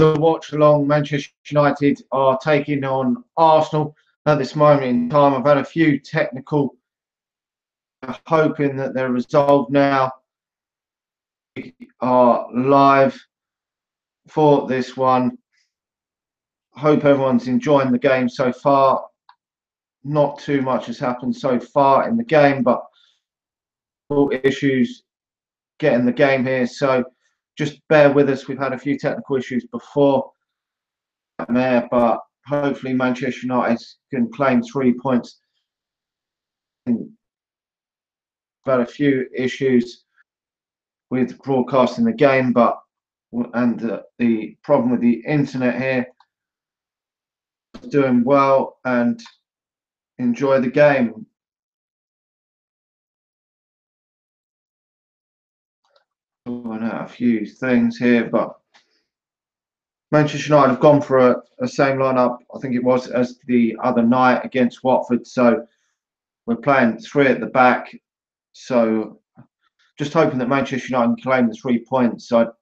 The watch along. Manchester United are taking on Arsenal at this moment in time. I've had a few technical, hoping that they're resolved now. We are live for this one. Hope everyone's enjoying the game so far. Not too much has happened so far in the game, but issues getting the game here, so just bear with us. We've had a few technical issues before there, but hopefully Manchester United can claim 3 points. We've had a few issues with broadcasting the game, the problem with the internet here. Doing well and enjoy the game. A few things here, but Manchester United have gone for a same lineup, I think it was, as the other night against Watford. So we're playing 3 at the back. So just hoping that Manchester United can claim the 3 points. So I'm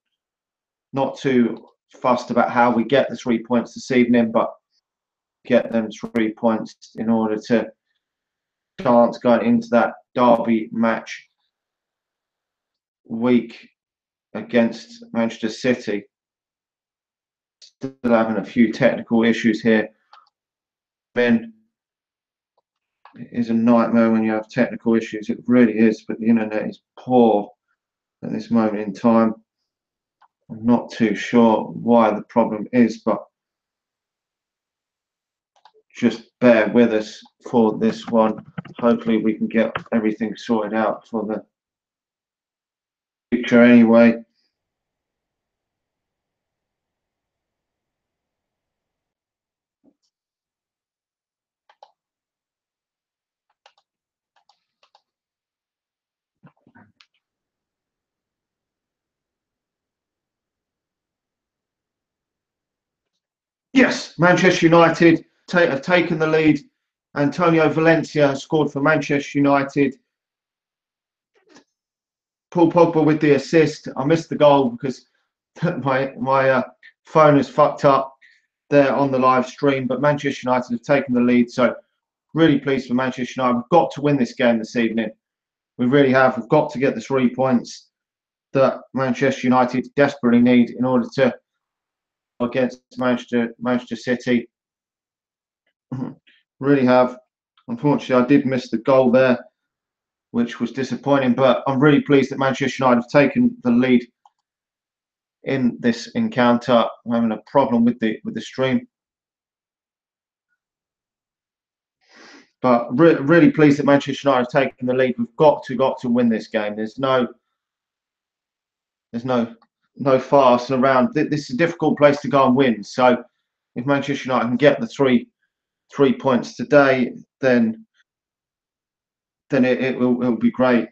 not too fussed about how we get the 3 points this evening, but get them 3 points in order to chance going into that derby match week against Manchester City. Still having a few technical issues here. It is a nightmare when you have technical issues. It really is, but the internet is poor at this moment in time. I'm not too sure why the problem is, but just bear with us for this one. Hopefully we can get everything sorted out for the future anyway. Yes, Manchester United have taken the lead. Antonio Valencia has scored for Manchester United. Paul Pogba with the assist. I missed the goal because my phone is fucked up there on the live stream, but Manchester United have taken the lead. So really pleased for Manchester United. We've got to win this game this evening. We really have. We've got to get the 3 points that Manchester United desperately need in order to against Manchester City. Really have. Unfortunately, I did miss the goal there, which was disappointing, but I'm really pleased that Manchester United have taken the lead in this encounter. I'm having a problem with the stream, but really pleased that Manchester United have taken the lead. We've got to win this game. There's no farsing around. This is a difficult place to go and win. So if Manchester United can get the three points today, then it will be great.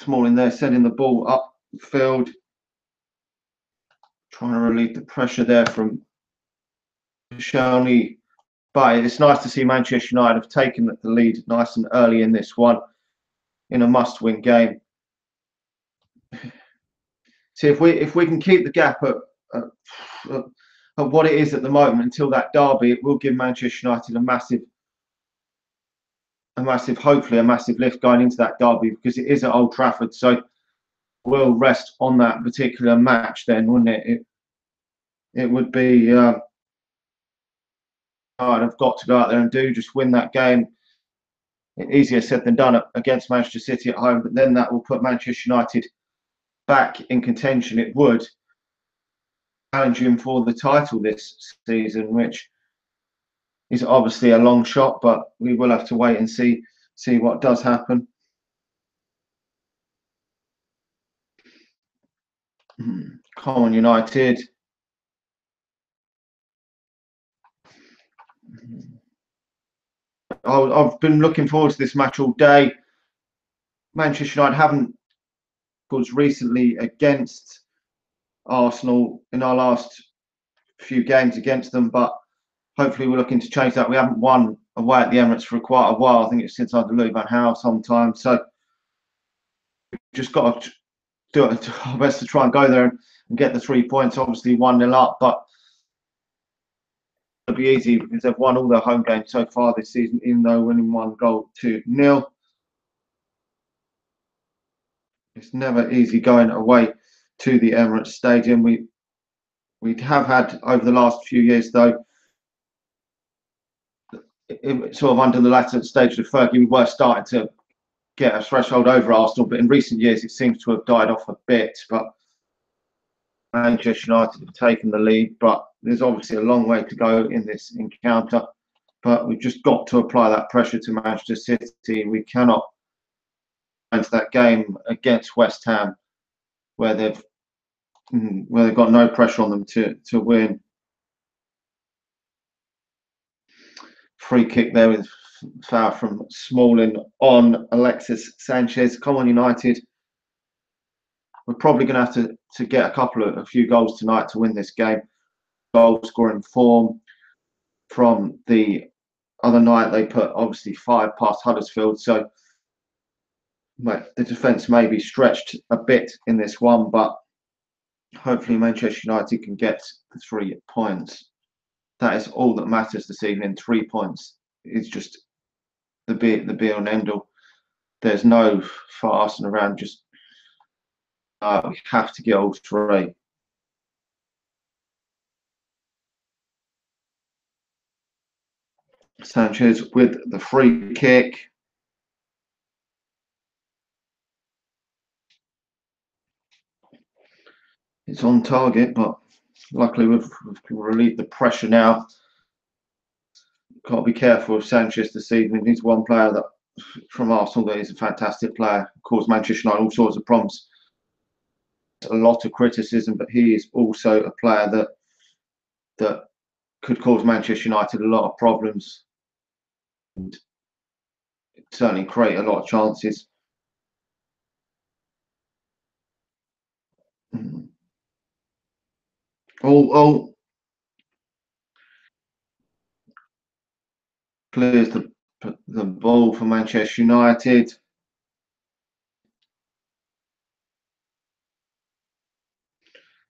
Smalling there, sending the ball upfield, trying to relieve the pressure there from Shawnee. But it's nice to see Manchester United have taken the lead nice and early in this one, in a must-win game. See if we can keep the gap at what it is at the moment until that derby, it will give Manchester United hopefully a massive lift going into that derby, because it is at Old Trafford. So we'll rest on that particular match then, wouldn't it? It would be I've got to go out there and just win that game. Easier said than done against Manchester City at home, but then that will put Manchester United back in contention. It would challenging for the title this season, which is obviously a long shot, but we will have to wait and see what does happen. Come on, United. I've been looking forward to this match all day. Manchester United haven't scored recently against Arsenal in our last few games against them, but hopefully we're looking to change that. We haven't won away at the Emirates for quite a while. I think it's since under Louis van Gaal sometime. So we've just got to do our best to try and go there and get the 3 points. Obviously 1-0 up, but it'll be easy because they've won all their home games so far this season, even though winning 1-0. It's never easy going away to the Emirates Stadium. We have had over the last few years, though, sort of under the latter stage of Fergie, we were starting to get a threshold over Arsenal, but in recent years it seems to have died off a bit. But Manchester United have taken the lead, but there's obviously a long way to go in this encounter. But we've just got to apply that pressure to Manchester City. We cannot go into that game against West Ham where they've got no pressure on them to win. Free kick there with foul from Smalling on Alexis Sanchez. Come on, United. We're probably going to have to get a few goals tonight to win this game. Goal scoring form from the other night, they put obviously 5 past Huddersfield, so the defence may be stretched a bit in this one, but hopefully Manchester United can get the 3 points. That is all that matters this evening. 3 points is just the be and end all. There's no fussing around. Just we have to get all 3. Sanchez with the free kick. It's on target, but luckily we've relieved the pressure now. Got to be careful of Sanchez this evening. He's one player that, from Arsenal, that is a fantastic player. Caused Manchester United all sorts of problems. A lot of criticism, but he is also a player that could cause Manchester United a lot of problems and certainly create a lot of chances. Oh, clears the ball for Manchester United.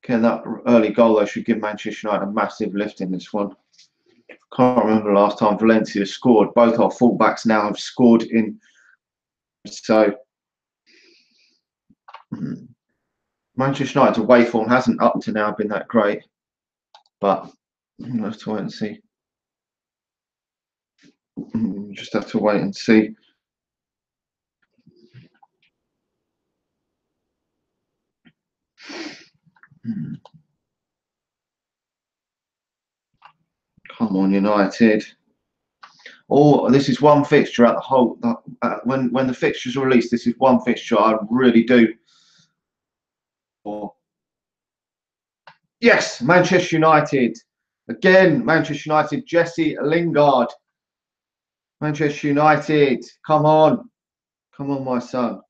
Okay, that early goal though should give Manchester United a massive lift in this one. Can't remember the last time Valencia scored. Both our fullbacks now have scored in. So Manchester United's away form hasn't up to now been that great, but we'll have to wait and see. Just have to wait and see. Come on, United. Oh, this is one fixture at the whole. When the fixtures are released, this is one fixture I really do. Yes, Manchester United. Again, Manchester United, Jesse Lingard. Manchester United, come on. Come on, my son.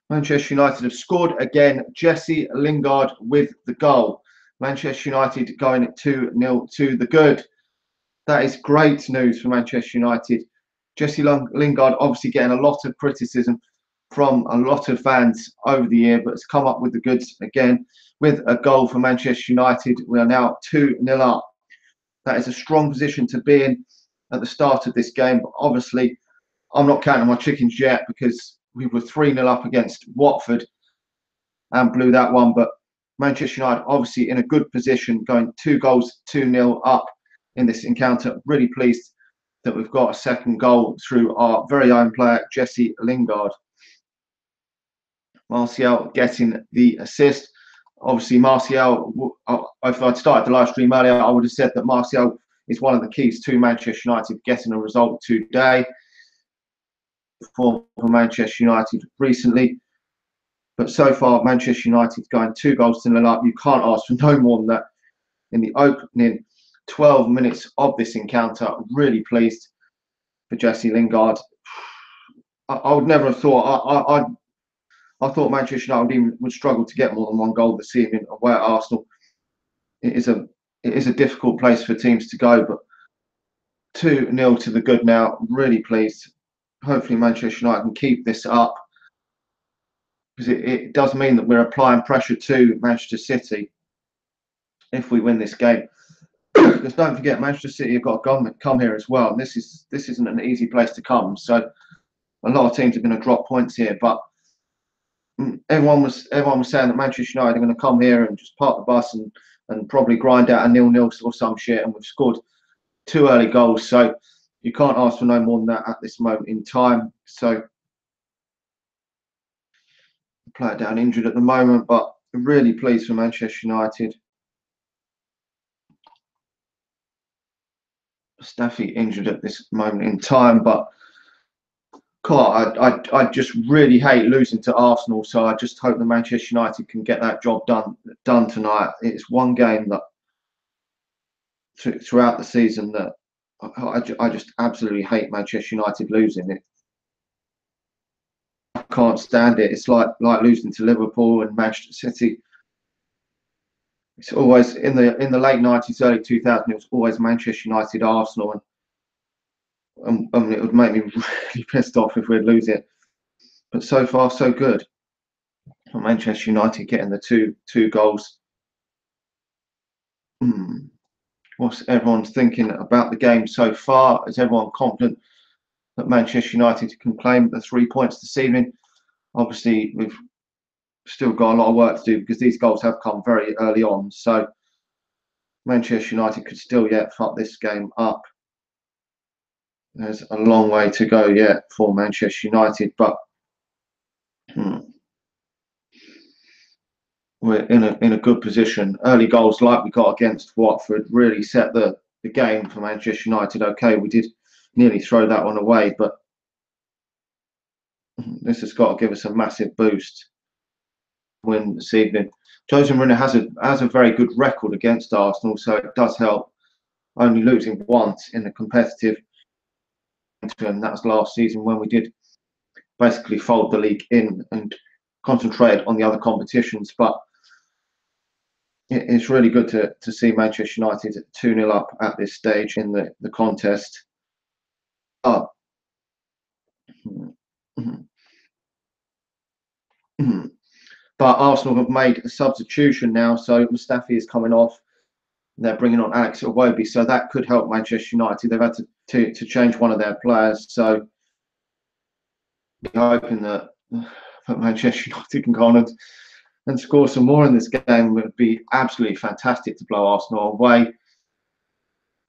Manchester United have scored again. Jesse Lingard with the goal. Manchester United going at 2-0 to the good. That is great news for Manchester United. Jesse Lingard obviously getting a lot of criticism from a lot of fans over the year, but has come up with the goods again with a goal for Manchester United. We are now 2-0 up. That is a strong position to be in at the start of this game. But obviously, I'm not counting my chickens yet because we were 3-0 up against Watford and blew that one. But Manchester United obviously in a good position, going 2 goals, 2-0 up in this encounter. Really pleased that we've got a second goal through our very own player, Jesse Lingard. Martial getting the assist. Obviously, Martial, if I'd started the live stream earlier, I would have said that Martial is one of the keys to Manchester United getting a result today. For Manchester United recently. But so far, Manchester United going 2 goals to 0 up. You can't ask for no more than that in the opening 12 minutes of this encounter. Really pleased for Jesse Lingard. I would never have thought. I thought Manchester United would struggle to get more than 1 goal this evening away at Arsenal. It is a difficult place for teams to go, but 2-0 to the good now. Really pleased. Hopefully Manchester United can keep this up. because it does mean that we're applying pressure to Manchester City if we win this game. Because don't forget, Manchester City have got to come here as well, and this isn't an easy place to come. So a lot of teams are going to drop points here, but everyone was saying that Manchester United are going to come here and just park the bus and probably grind out a 0-0 or some shit, and we've scored 2 early goals, so you can't ask for no more than that at this moment in time. So player down injured at the moment, but really pleased for Manchester United. Staffy injured at this moment in time, but God, I just really hate losing to Arsenal. So I just hope that Manchester United can get that job done tonight. It's one game that throughout the season that I just absolutely hate Manchester United losing it. I can't stand it. It's like losing to Liverpool and Manchester City. It's always in the late 90s, early 2000s. It was always Manchester United, Arsenal, and it would make me really pissed off if we'd lose it. But so far, so good. Manchester United getting the two goals. What's everyone's thinking about the game so far? Is everyone confident that Manchester United can claim the 3 points this evening? Obviously, we've still got a lot of work to do because these goals have come very early on. So Manchester United could still yet fuck this game up. There's a long way to go yet for Manchester United, but we're in a good position. Early goals like we got against Watford really set the game for Manchester United. Okay, we did nearly throw that one away, but this has got to give us a massive boost. Win this evening. Jose Mourinho has a very good record against Arsenal, so it does help. Only losing once in the competitive, and that was last season when we did basically fold the league in and concentrated on the other competitions. But it's really good to see Manchester United 2-0 up at this stage in the contest. But Arsenal have made a substitution now, so Mustafi is coming off. They're bringing on Alex Iwobi, so that could help Manchester United. They've had to change one of their players, so we're hoping that Manchester United can go on and score some more in this game. It would be absolutely fantastic to blow Arsenal away.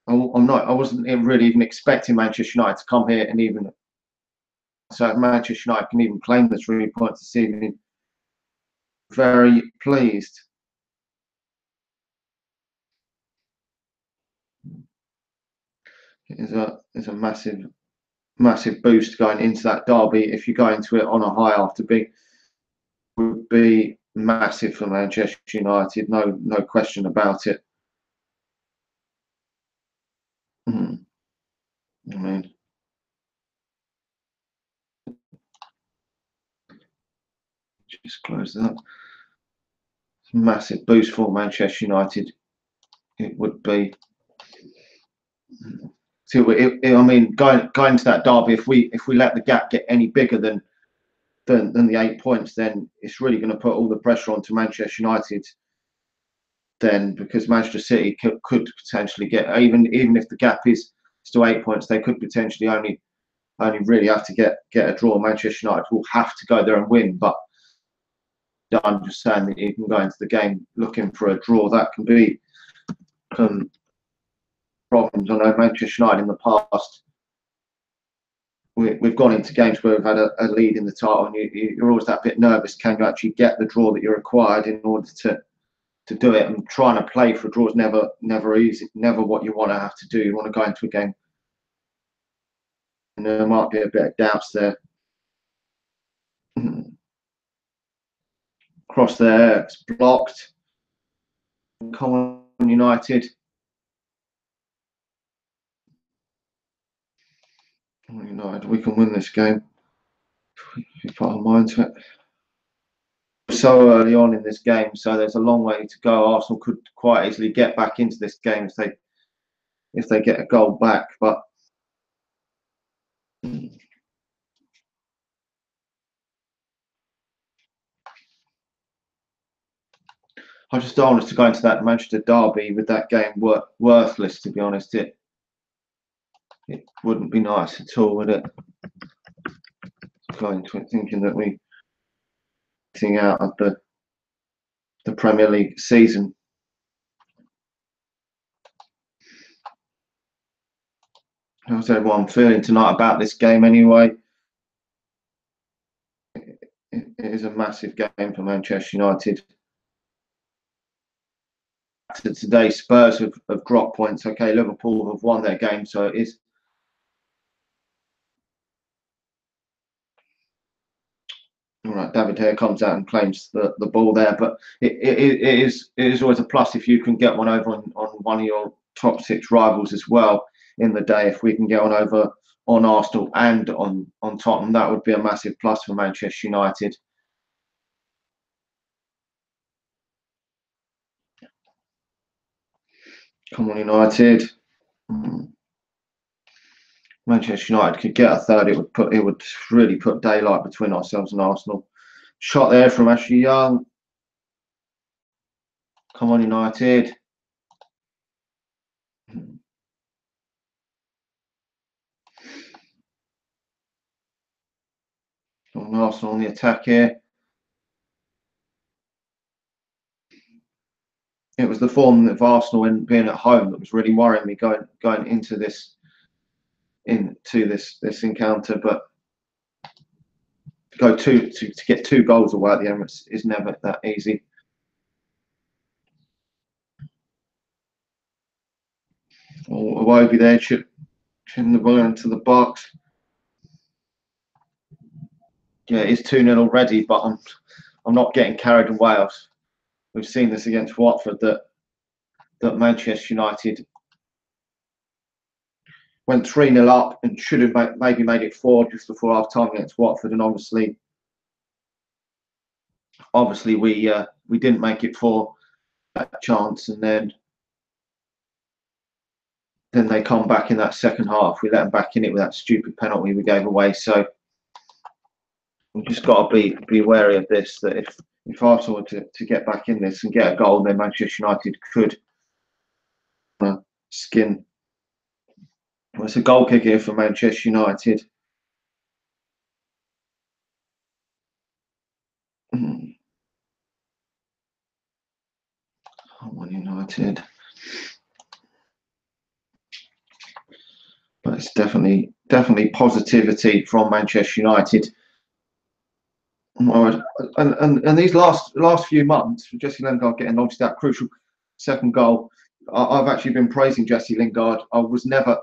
I wasn't really even expecting Manchester United to come here and even so Manchester United can even claim the 3 points this evening. Very pleased. It is a massive boost going into that derby. If you go into it on a high after being, would be massive for Manchester United. No question about it. I mean, just close that. Massive boost for Manchester United. It would be. So I mean, going to that derby, if we let the gap get any bigger than the 8 points, then it's really going to put all the pressure onto Manchester United. Then, because Manchester City could potentially get even if the gap is still 8 points, they could potentially only really have to get a draw. Manchester United will have to go there and win, but I'm just saying that you can go into the game looking for a draw. That can be problems. I know Manchester United in the past, we've gone into games where we've had a lead in the title, and you're always that bit nervous. Can you actually get the draw that you're required in order to do it? And trying to play for a draw is never easy, never what you want to have to do. You want to go into a game, and there might be a bit of doubts there. Cross there, it's blocked. Come on, United. United, we can win this game. If we put our mind to it. So early on in this game, so there's a long way to go. Arsenal could quite easily get back into this game if they get a goal back, but I just don't want us to go into that Manchester derby with that game worthless. To be honest, it wouldn't be nice at all, would it? Going to it thinking that we getting out of the Premier League season. How's everyone feeling tonight about this game anyway? It is a massive game for Manchester United. Today, Spurs have dropped points. Okay, Liverpool have won their game, so it is. All right, David here comes out and claims the ball there, but it is always a plus if you can get one over on one of your top 6 rivals as well in the day. If we can get one over on Arsenal and on Tottenham, that would be a massive plus for Manchester United. Come on, United. Manchester United could get a third. It would really put daylight between ourselves and Arsenal. Shot there from Ashley Young. Come on, United. On Arsenal on the attack here. It was the form of Arsenal in being at home that was really worrying me going into this encounter. But to get 2 goals away at the Emirates is never that easy. Iwobi there, chipping the ball into the box. Yeah, it's 2-0 already, but I'm not getting carried away. We've seen this against Watford that Manchester United went 3-0 up and should have maybe made it 4 just before half time against Watford, and obviously we didn't make it 4 that chance, and then they come back in that second half. We let them back in it with that stupid penalty we gave away. So we've just got to be wary of this. That if Arsenal were to get back in this and get a goal, then Manchester United could skin. Well, it's a goal kick here for Manchester United. Come on, United. But it's definitely positivity from Manchester United. And these last few months, Jesse Lingard getting obviously that crucial second goal. I've actually been praising Jesse Lingard. I was never,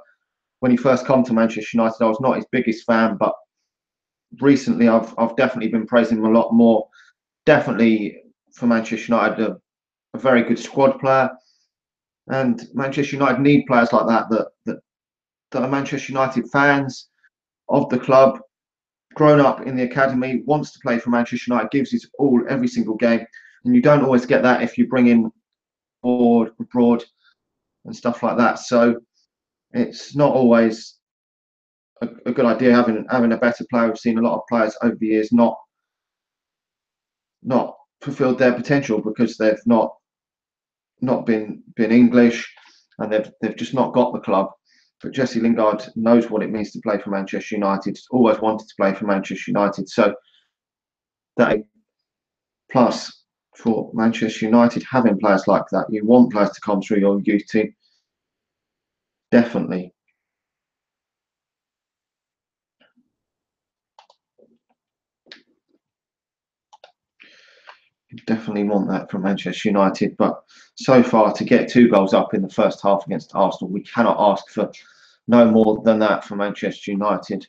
when he first come to Manchester United, I was not his biggest fan, but recently I've definitely been praising him a lot more. Definitely for Manchester United, a very good squad player, and Manchester United need players like that are Manchester United fans of the club, grown up in the academy, wants to play for Manchester United, gives his all every single game, and you don't always get that if you bring in abroad and stuff like that. So it's not always a good idea having a better player. We've seen a lot of players over the years not fulfilled their potential because they've not been English, and they've just not got the club. But Jesse Lingard knows what it means to play for Manchester United. He's always wanted to play for Manchester United. So that plus for Manchester United, having players like that, you want players to come through your youth team. Definitely. You definitely want that from Manchester United. But so far, to get 2 goals up in the first half against Arsenal, we cannot ask for no more than that for Manchester United.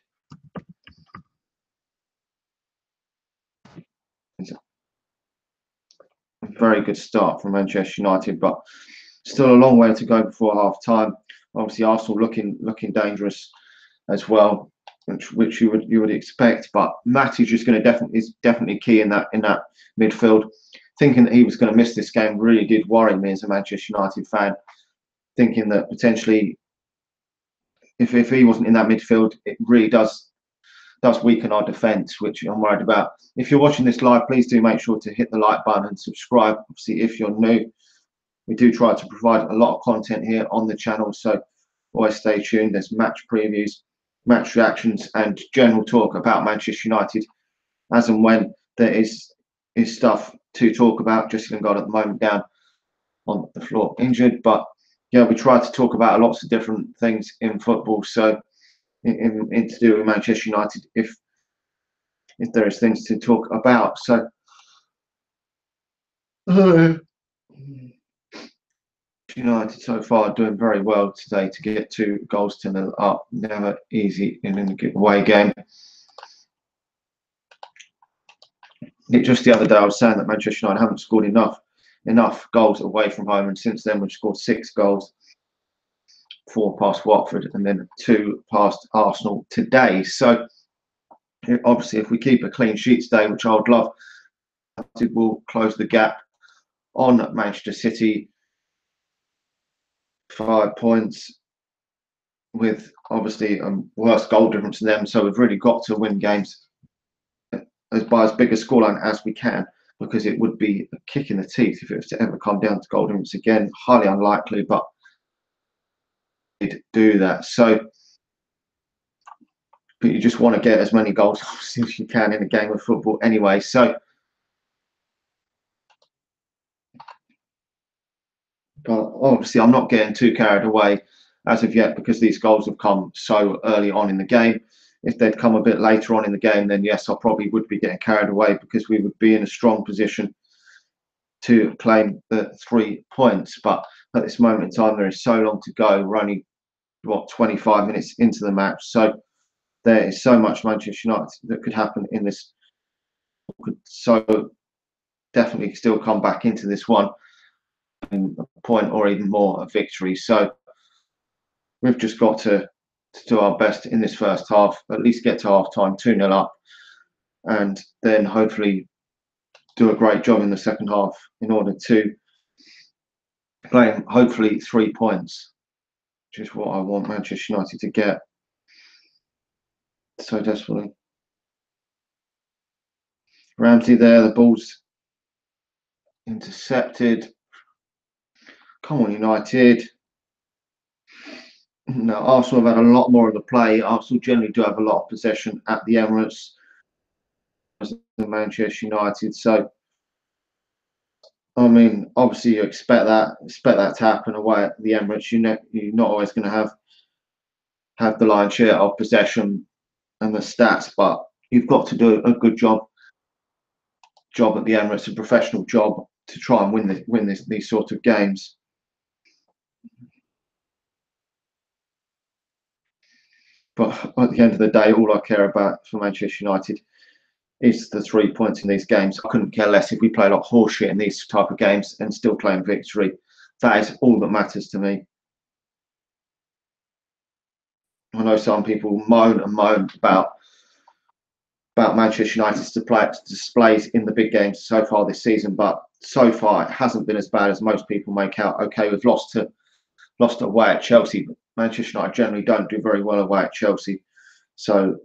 It's a very good start from Manchester United, but still a long way to go before half time. Obviously, Arsenal looking dangerous as well, which you would expect. But Matic is definitely key in that midfield. Thinking that he was going to miss this game really did worry me as a Manchester United fan. Thinking that potentially, if he wasn't in that midfield, it really does does weaken our defence, which I'm worried about. If you're watching this live, please do make sure to hit the like button and subscribe. Obviously, if you're new, we do try to provide a lot of content here on the channel, so always stay tuned. There's match previews, match reactions, and general talk about Manchester United as and when there is stuff to talk about. Jesse Lingard at the moment down on the floor injured, but yeah, we try to talk about lots of different things in football. So in to do with Manchester United, if there is things to talk about. So United so far doing very well today to get 2 goals to 0 up. Never easy in an away game. Just the other day I was saying that Manchester United haven't scored enough goals away from home, and since then we've scored 6 goals, 4 past Watford and then 2 past Arsenal today. So obviously if we keep a clean sheet today, which I would love, it will close the gap on Manchester City. 5 points with obviously a worse goal difference than them. So we've really got to win games by as big a scoreline as we can, because it would be a kick in the teeth if it was to ever come down to goal difference again. Highly unlikely, but we'd do that. So, but you just want to get as many goals as you can in a game of football anyway. So, but obviously I'm not getting too carried away as of yet, because these goals have come so early on in the game. If they'd come a bit later on in the game, then yes, I probably would be getting carried away, because we would be in a strong position to claim the 3 points. But at this moment in time, there is so long to go. We're only, what, 25 minutes into the match. So there is so much Manchester United that could happen in this. Could so definitely still come back into this one in a point or even more, a victory. So we've just got to do our best in this first half, at least get to half time 2-0 up, and then hopefully do a great job in the second half in order to claim hopefully 3 points, which is what I want Manchester United to get so desperately. Ramsey there, the ball's intercepted. Come on, United. No, Arsenal have had a lot more of the play. Arsenal generally do have a lot of possession at the Emirates than Manchester United. So, I mean, obviously you expect that to happen away at the Emirates. You're not always going to have the lion's share of possession and the stats, but you've got to do a good job at the Emirates, a professional job, to try and win these sort of games. But at the end of the day, all I care about for Manchester United is the 3 points in these games. I couldn't care less if we play like horseshit in these type of games and still claim victory. That is all that matters to me. I know some people moan about Manchester United's displays in the big games so far this season, but so far it hasn't been as bad as most people make out. Okay, we've lost away at Chelsea, but Manchester United generally don't do very well away at Chelsea. So,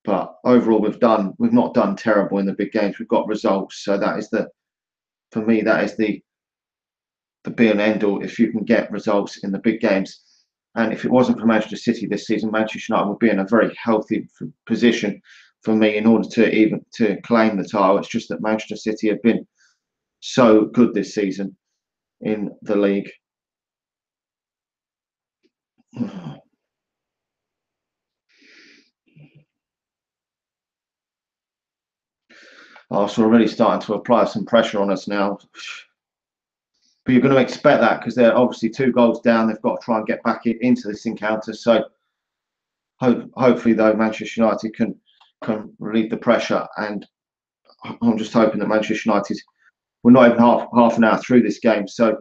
but overall we've not done terrible in the big games. We've got results, so that is for me that is the be and end all. If you can get results in the big games, and if it wasn't for Manchester City this season, Manchester United would be in a very healthy position for me in order to claim the title. It's just that Manchester City have been so good this season in the league. Arsenal are really starting to apply some pressure on us now. But you're going to expect that, because they're obviously 2 goals down. They've got to try and get back into this encounter. So hopefully, though, Manchester United can relieve the pressure. And I'm just hoping that Manchester United, we're not even half an hour through this game. So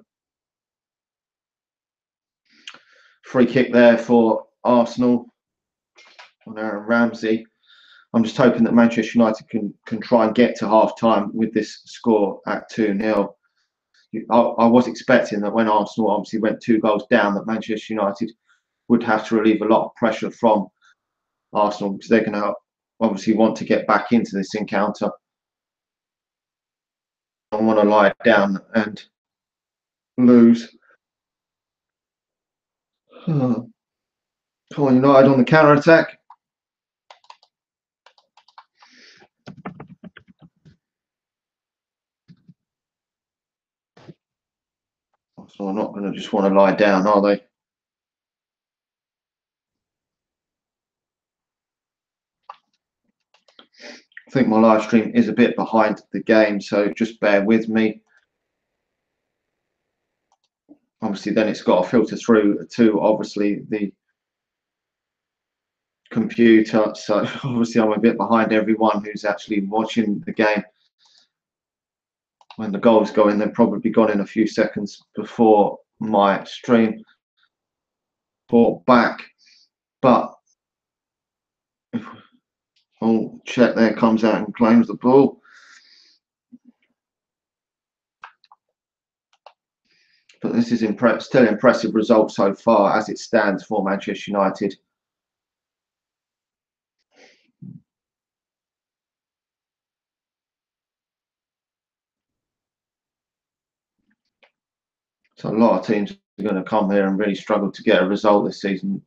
free kick there for Arsenal on Aaron Ramsey. I'm just hoping that Manchester United can try and get to half time with this score at 2-0. I was expecting that when Arsenal obviously went 2 goals down, that Manchester United would have to relieve a lot of pressure from Arsenal, because they're going to obviously want to get back into this encounter. I want to lie down and lose. Come on, United on the counter attack. So I'm not going to just want to lie down, are they? I think my live stream is a bit behind the game, so just bear with me. Obviously, then it's got to filter through to obviously the computer. So obviously, I'm a bit behind everyone who's actually watching the game. When the goals go in, they've probably gone in a few seconds before my stream brought back. But oh, check there, comes out and claims the ball. But this is still impressive result so far as it stands for Manchester United. So a lot of teams are going to come here and really struggle to get a result this season.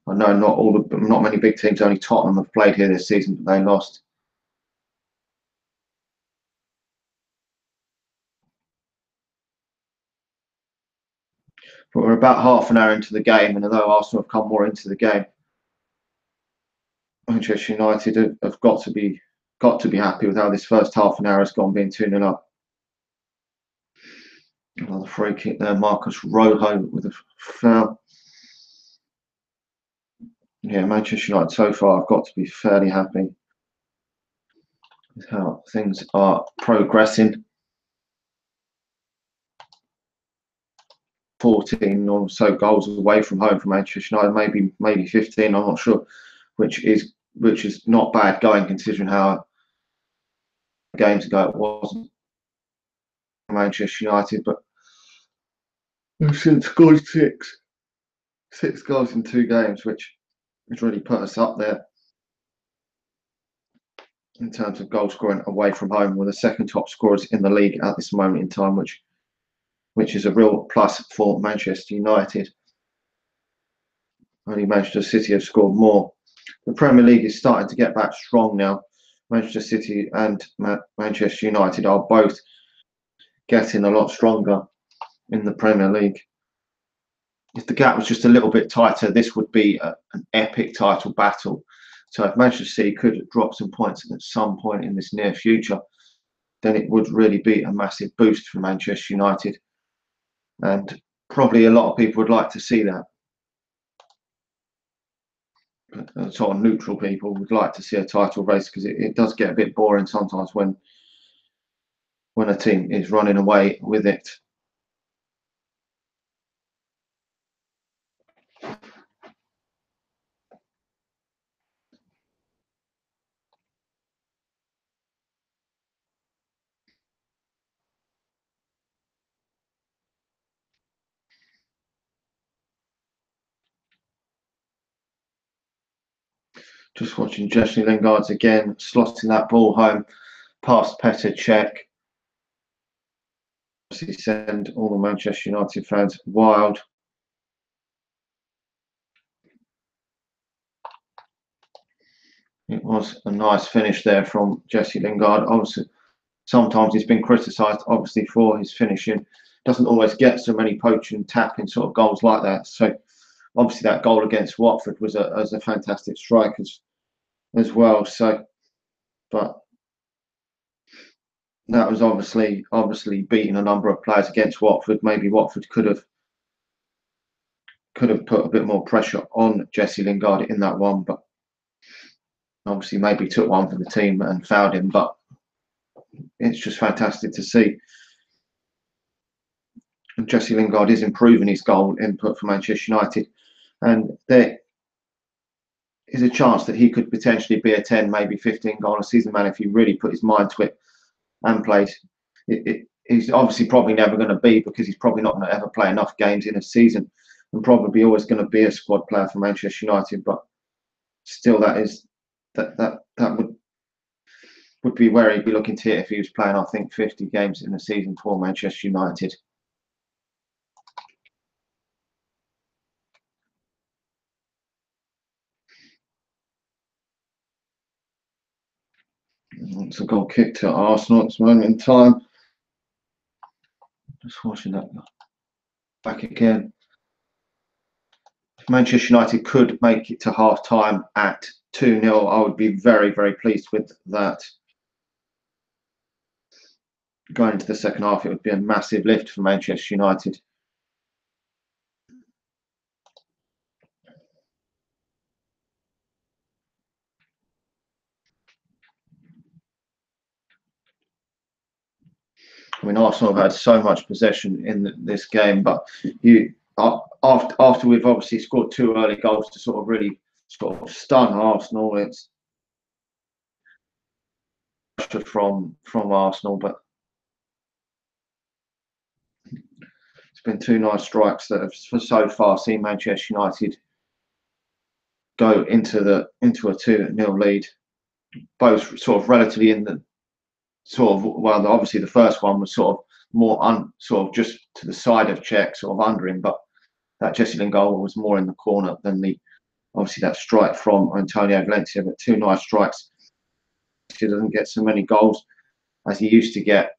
I know not many big teams, only Tottenham have played here this season, but they lost. But we're about half an hour into the game, and although Arsenal have come more into the game, Manchester United have got to be happy with how this first half an hour has gone, being 2-0 up. Another free kick there, Marcus Rojo with a foul. Yeah, Manchester United so far have got to be fairly happy with how things are progressing. 14 or so goals away from home for Manchester United, maybe 15. I'm not sure, which is not bad going considering how games ago it wasn't Manchester United, but we've since scored six goals in 2 games, which has really put us up there in terms of goal scoring away from home. We're the second top scorers in the league at this moment in time, which is a real plus for Manchester United. Only Manchester City have scored more. The Premier League is starting to get back strong now. Manchester City and Manchester United are both getting a lot stronger in the Premier League. If the gap was just a little bit tighter, this would be an epic title battle. So if Manchester City could drop some points at some point in this near future, then it would really be a massive boost for Manchester United. And probably a lot of people would like to see that. But sort of neutral people would like to see a title race, because it does get a bit boring sometimes when a team is running away with it. Just watching Jesse Lingard's again, slotting that ball home past Petr Cech. He send all the Manchester United fans wild. It was a nice finish there from Jesse Lingard. Obviously, sometimes he's been criticised, obviously, for his finishing. Doesn't always get so many poaching, tapping sort of goals like that. So, obviously, that goal against Watford was a fantastic strike as well. So, but that was obviously beating a number of players against Watford. Maybe Watford could have put a bit more pressure on Jesse Lingard in that one, but obviously maybe took one for the team and fouled him. But it's just fantastic to see. And Jesse Lingard is improving his goal input for Manchester United, and there is a chance that he could potentially be a 10, maybe 15 goal a season man if he really put his mind to it and plays. He's obviously probably never going to be, because he's probably not going to ever play enough games in a season, and probably always going to be a squad player for Manchester United. But still, that is that would be where he'd be looking to hit if he was playing, I think, 50 games in a season for Manchester United. It's a goal kick to Arsenal at this moment in time. Just watching that back again. If Manchester United could make it to half time at 2-0, I would be very, very pleased with that. Going into the second half, it would be a massive lift for Manchester United. I mean, Arsenal have had so much possession in this game, but after we've obviously scored 2 early goals to sort of really sort of stun Arsenal, it's from Arsenal, but it's been 2 nice strikes that have so far seen Manchester United go into a 2-0 lead. Both sort of relatively in the sort of, well, obviously the first one was sort of more sort of just to the side of Czech, sort of under him, but that Jesse Lingard goal was more in the corner than obviously that strike from Antonio Valencia. But 2 nice strikes. He doesn't get so many goals as he used to get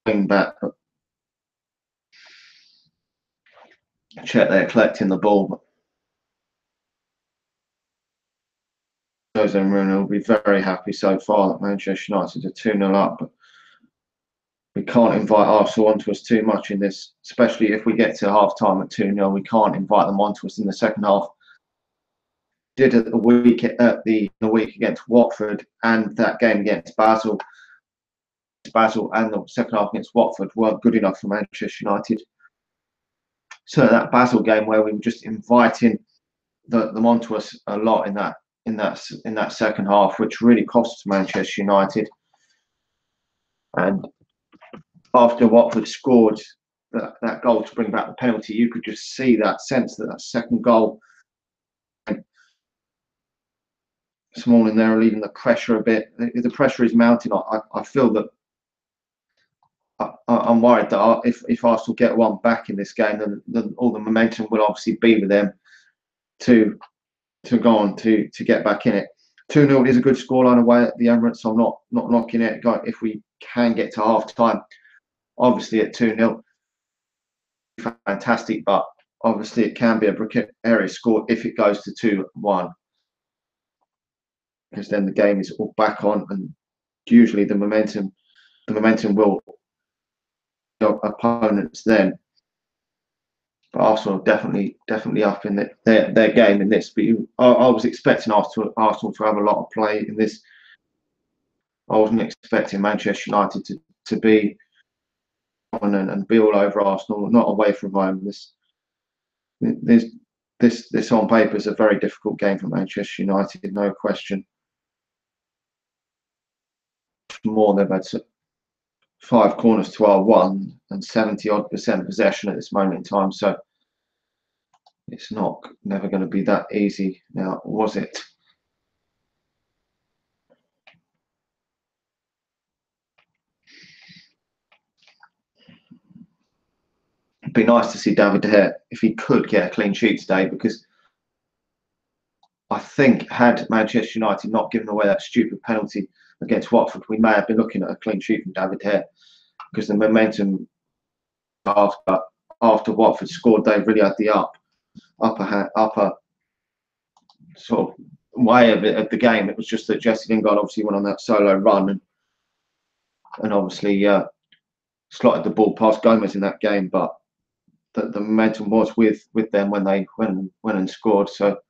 wing back. But Czech there collecting the ball. But Jose Mourinho will be very happy so far that Manchester United are 2-0 up. But we can't invite Arsenal onto us too much in this, especially if we get to half time at 2-0. We can't invite them onto us in the second half. Did at the week against Watford and that game against Basel. And the second half against Watford weren't good enough for Manchester United. So that Basel game where we were just inviting them onto us a lot in that second half, which really cost Manchester United. And after Watford scored that goal to bring back the penalty, you could just see that sense that second goal, Smalling there, relieving the pressure a bit. The pressure is mounting. I feel that I'm worried that if Arsenal get one back in this game, then all the momentum will obviously be with them to go on to get back in it. 2-0 is a good scoreline away at the Emirates, so I'm not knocking it. If we can get to half time, obviously at 2-0, fantastic, but obviously it can be a precarious score if it goes to 2-1, because then the game is all back on, and usually the momentum will opponents then. But Arsenal definitely up in their game in this. But I was expecting Arsenal to have a lot of play in this. I wasn't expecting Manchester United to be on and be all over Arsenal, not away from home. This on paper is a very difficult game for Manchester United, no question. More, they've had 5 corners to our 1 and 70% possession at this moment in time. So it's never going to be that easy now, was it? It'd be nice to see David De Gea if he could get a clean sheet today, because I think had Manchester United not given away that stupid penalty against Watford, we may have been looking at a clean sheet from David De Gea, because the momentum after Watford scored, they really had the upper sort of way of the game. It was just that Jesse Lingard obviously went on that solo run and obviously slotted the ball past Gomez in that game, but the momentum was with them when they went and scored. So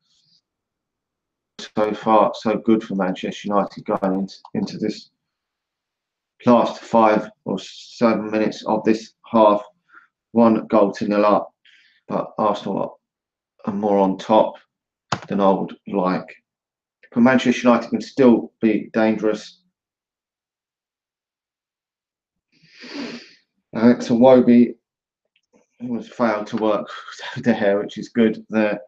far so good for Manchester United going into this last 5 or 7 minutes of this half. 1 goal to 0 up, but Arsenal are more on top than I would like. But Manchester United can still be dangerous. Alex Iwobi was failed to work with De Gea, which is good there.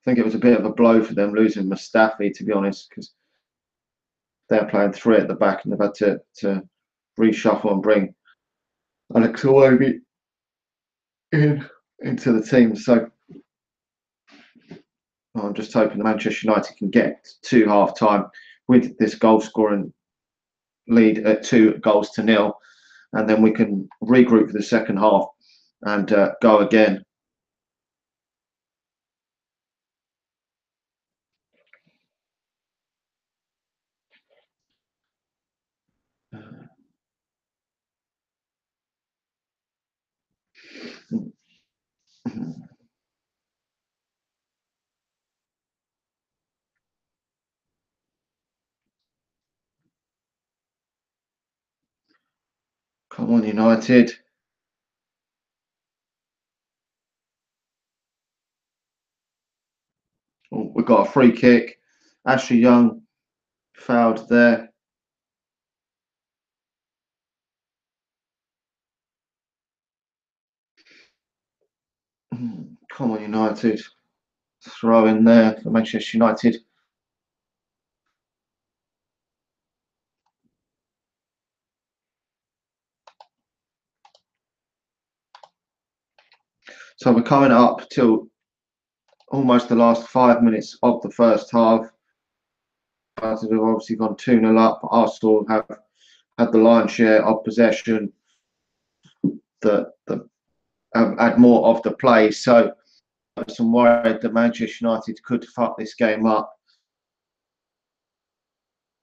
think it was a bit of a blow for them losing Mustafi, to be honest, because they're playing three at the back and they've had to reshuffle and bring Alex Iwobi into the team. So I'm just hoping that Manchester United can get to half time with this goal scoring lead at 2-0, and then we can regroup for the second half and go again. Come on, United. Oh, we've got a free kick. Ashley Young fouled there. Come on, United. Throw in there for Manchester United. So we're coming up till almost the last 5 minutes of the first half. We've obviously gone 2-0 up. Arsenal have had the lion's share of possession, that had more of the play. So I'm worried that Manchester United could fuck this game up.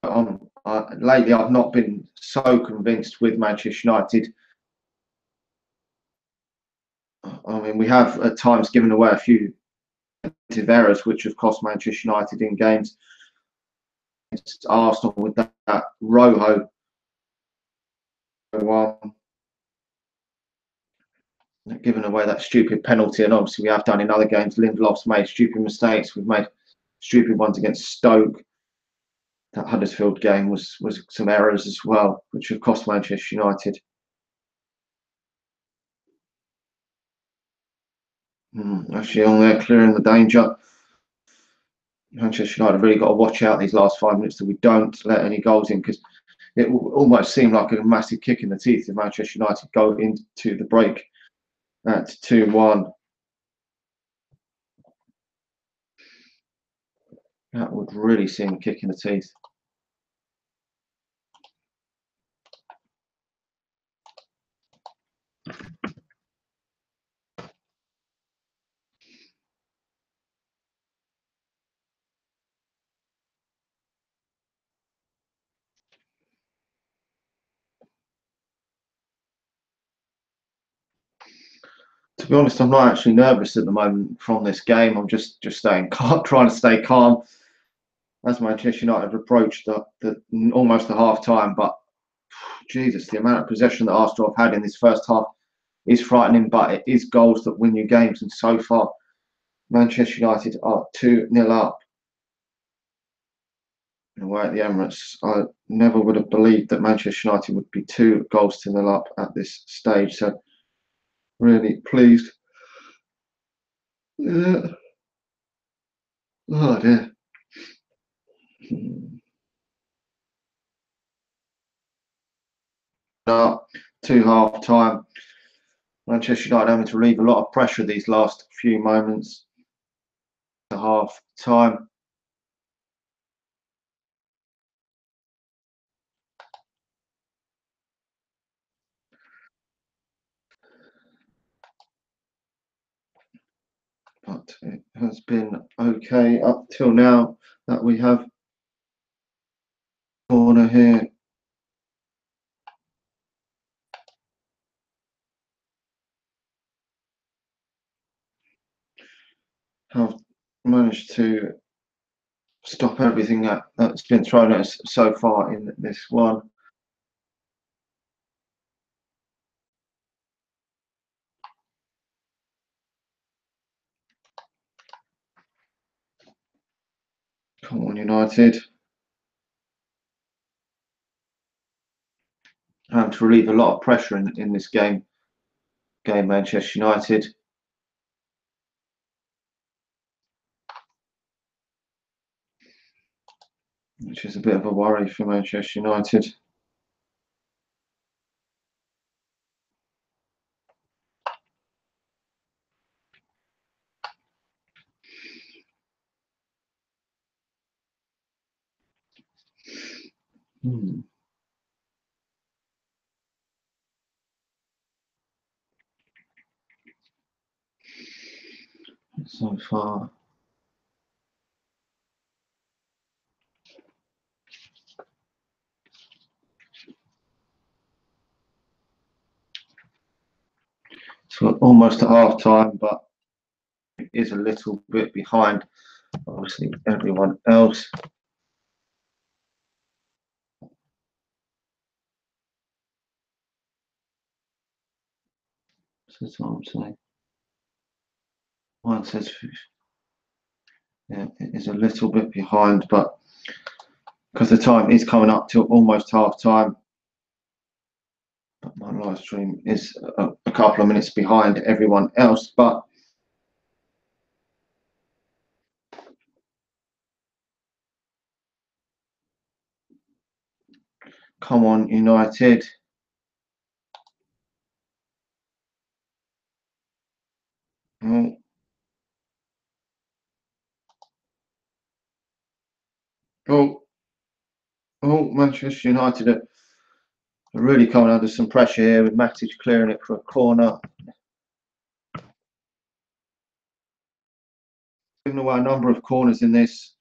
Lately, I've not been so convinced with Manchester United. I mean, we have at times given away a few errors which have cost Manchester United in games. Against Arsenal with that Rojo one, giving away that stupid penalty, and obviously we have done in other games. Lindelof's made stupid mistakes. We've made stupid ones against Stoke. That Huddersfield game was some errors as well, which have cost Manchester United. Actually, on there, clearing the danger. Manchester United have really got to watch out these last 5 minutes that we don't let any goals in, because it will almost seem like a massive kick in the teeth if Manchester United go into the break at 2-1. That would really seem a kick in the teeth. To be honest, I'm not actually nervous at the moment from this game. I'm just staying calm, trying to stay calm as Manchester United have approached the almost the half time. But Jesus, the amount of possession that Arsenal have had in this first half is frightening. But it is goals that win you games, and so far, Manchester United are 2-0 up. Away at the Emirates, I never would have believed that Manchester United would be 2-0 up at this stage. So really pleased. Yeah. Oh dear. Up to half time. Manchester United having to relieve a lot of pressure these last few moments to half time. But it has been okay up till now that we have corner here. Have managed to stop everything that's been thrown at us so far in this one. Come on, United. Having to relieve a lot of pressure in this game, Manchester United. which is a bit of a worry for Manchester United. So far. So almost at half time, but it is a little bit behind, obviously, everyone else. So that's what I'm saying. One says, yeah, it is a little bit behind, but because the time is coming up to almost half time, but my live stream is a couple of minutes behind everyone else. But come on, United. Oh, oh, Manchester United are really coming under some pressure here with Matic clearing it for a corner. Giving away a number of corners in this.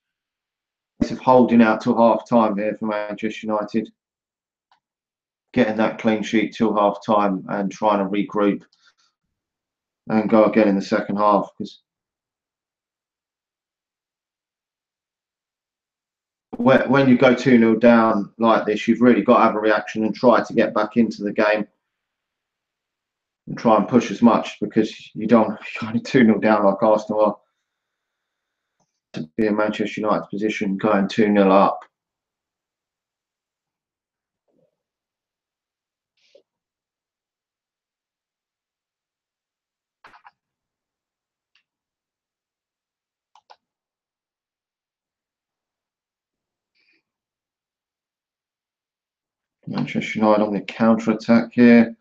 Of holding out till half time here for Manchester United. Getting that clean sheet till half time and trying to regroup and go again in the second half, because when you go 2-0 down like this, you've really got to have a reaction and try to get back into the game and try and push as much, because you're only 2-0 down like Arsenal are. To be in Manchester United's position going 2-0 up. Manchester United on the counter attack here.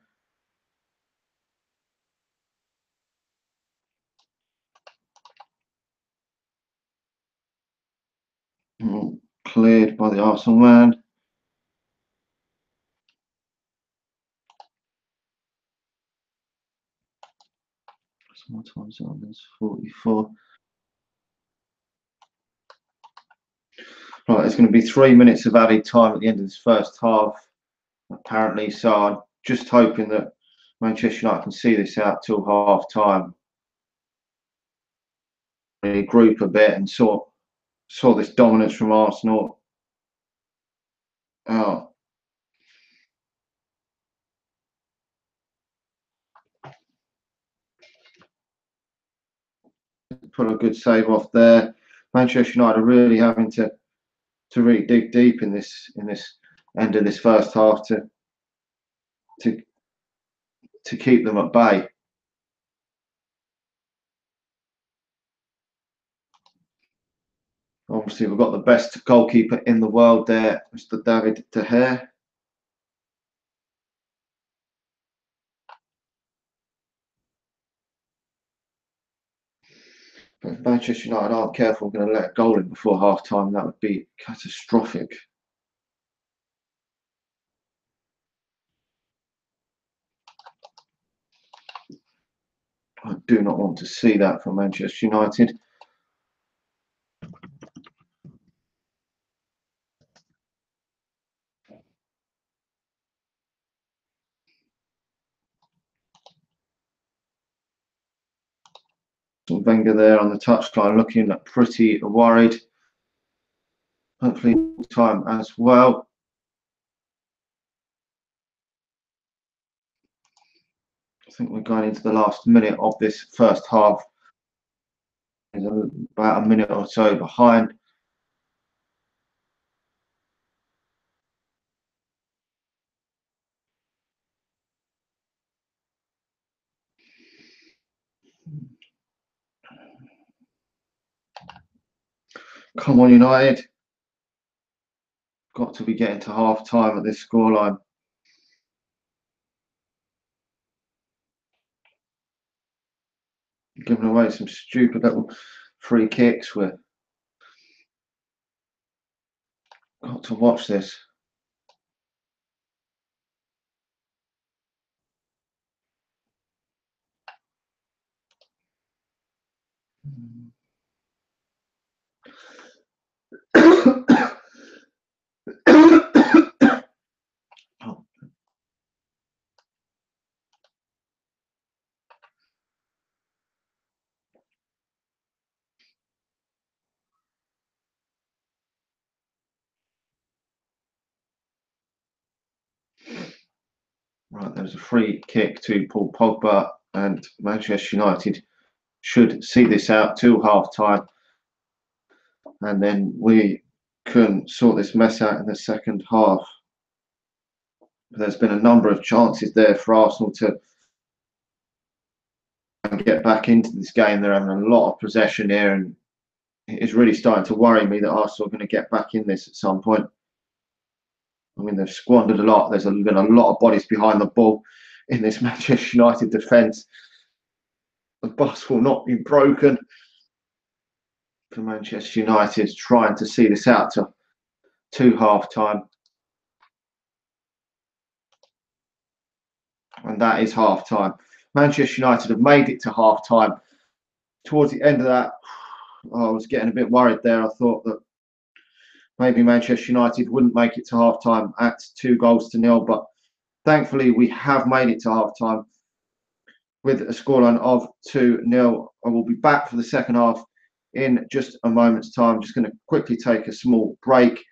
Cleared by the Arsenal man. More times on this 44. Right, it's going to be 3 minutes of added time at the end of this first half, apparently. So I'm just hoping that Manchester United can see this out till half time, regroup a bit, and saw this dominance from Arsenal out. Put a good save off there. Manchester United are really having to really dig deep in this end of this first half to keep them at bay. Obviously, we've got the best goalkeeper in the world there, Mr. David De Gea. But if Manchester United aren't careful, going to let a goal in before half time, that would be catastrophic. I do not want to see that from Manchester United. Wenger there on the touchline, looking pretty worried. Hopefully, time as well. I think we're going into the last minute of this first half. There's about a minute or so behind. Come on, United. Got to be getting to half time at this scoreline. Giving away some stupid little free kicks. We're got to watch this. Right, there's a free kick to Paul Pogba, and Manchester United should see this out till half time, and then we can sort this mess out in the second half. There's been a number of chances there for Arsenal to get back into this game. They're having a lot of possession here, and it's really starting to worry me that Arsenal are going to get back in this at some point. I mean, they've squandered a lot. There's been a lot of bodies behind the ball in this Manchester United defence. The bus will not be broken for Manchester United, trying to see this out to half time. And that is half time. Manchester United have made it to half time. Towards the end of that, I was getting a bit worried there. I thought that maybe Manchester United wouldn't make it to half time at 2-0, but thankfully we have made it to half time with a scoreline of 2-0. I will be back for the second half in just a moment's time. Just going to quickly take a small break,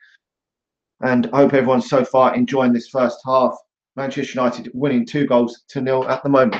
and I hope everyone's so far enjoying this first half. Manchester United winning 2-0 at the moment.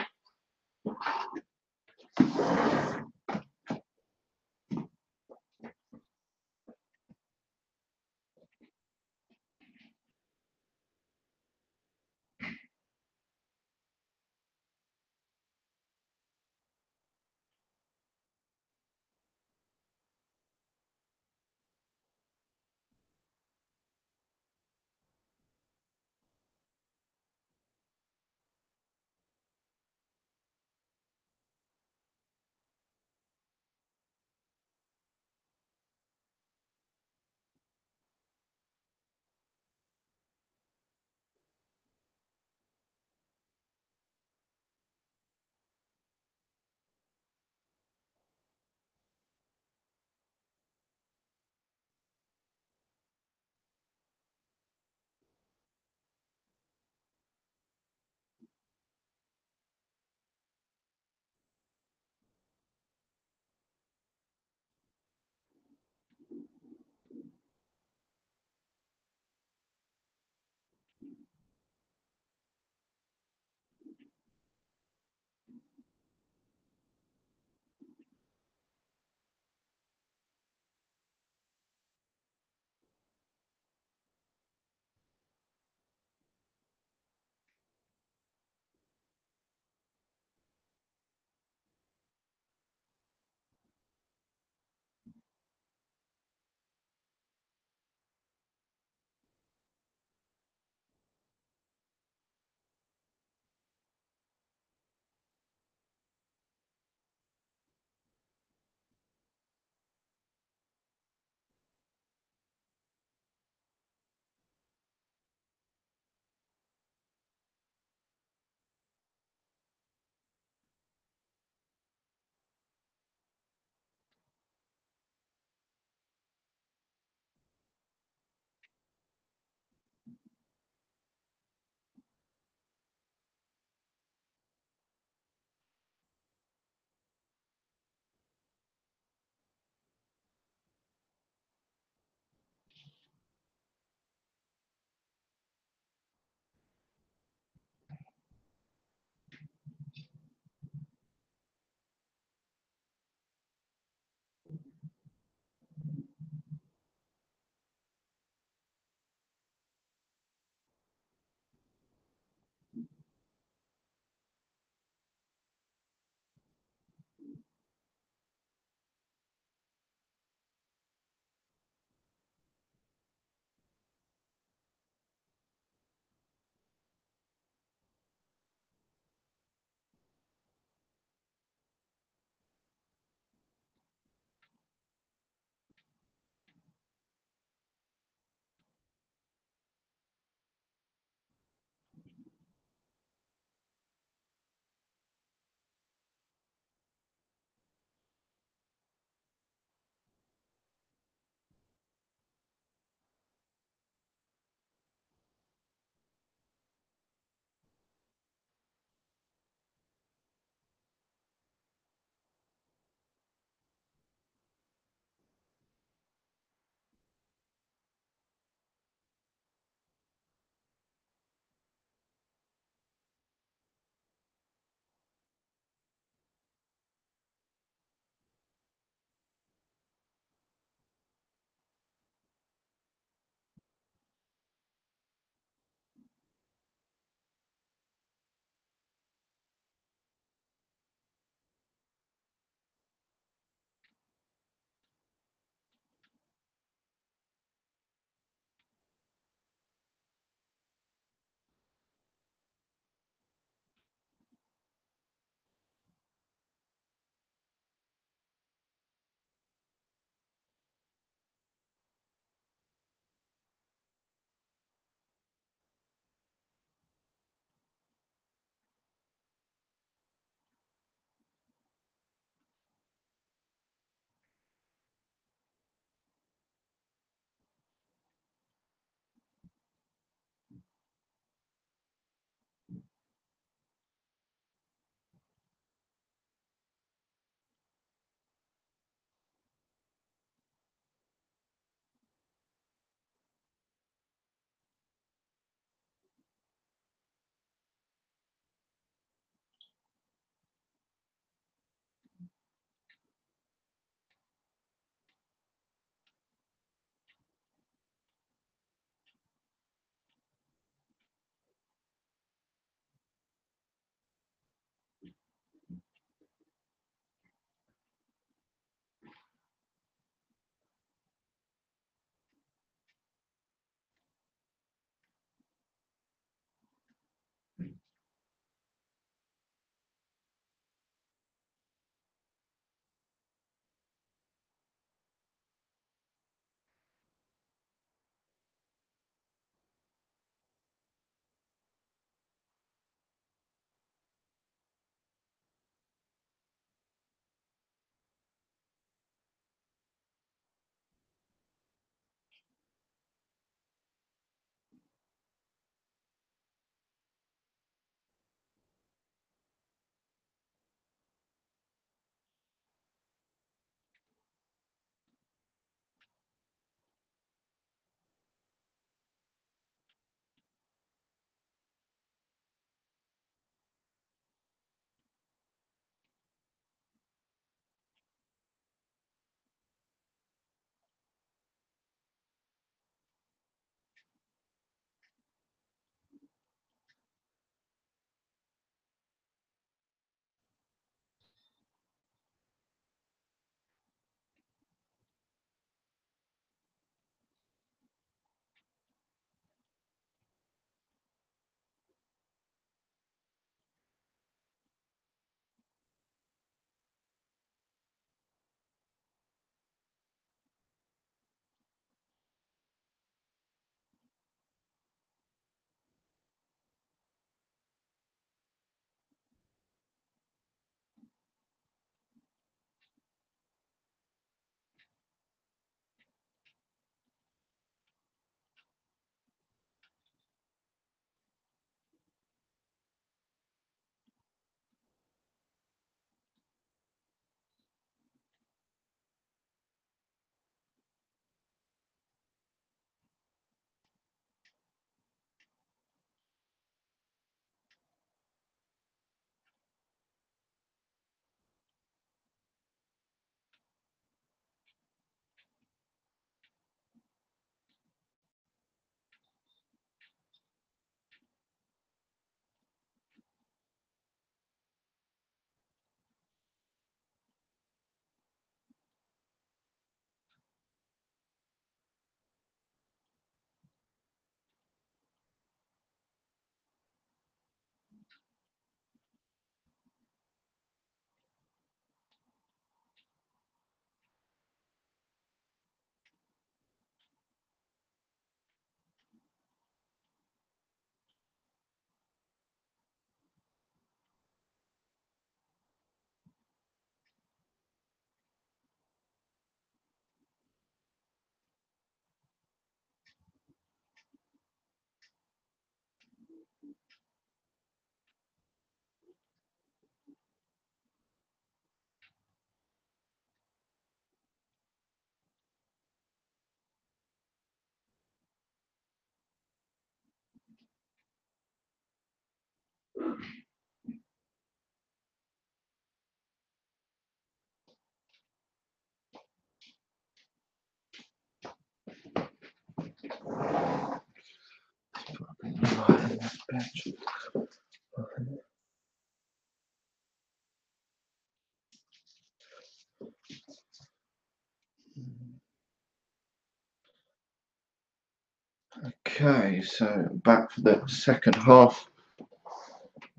Okay, so back for the second half,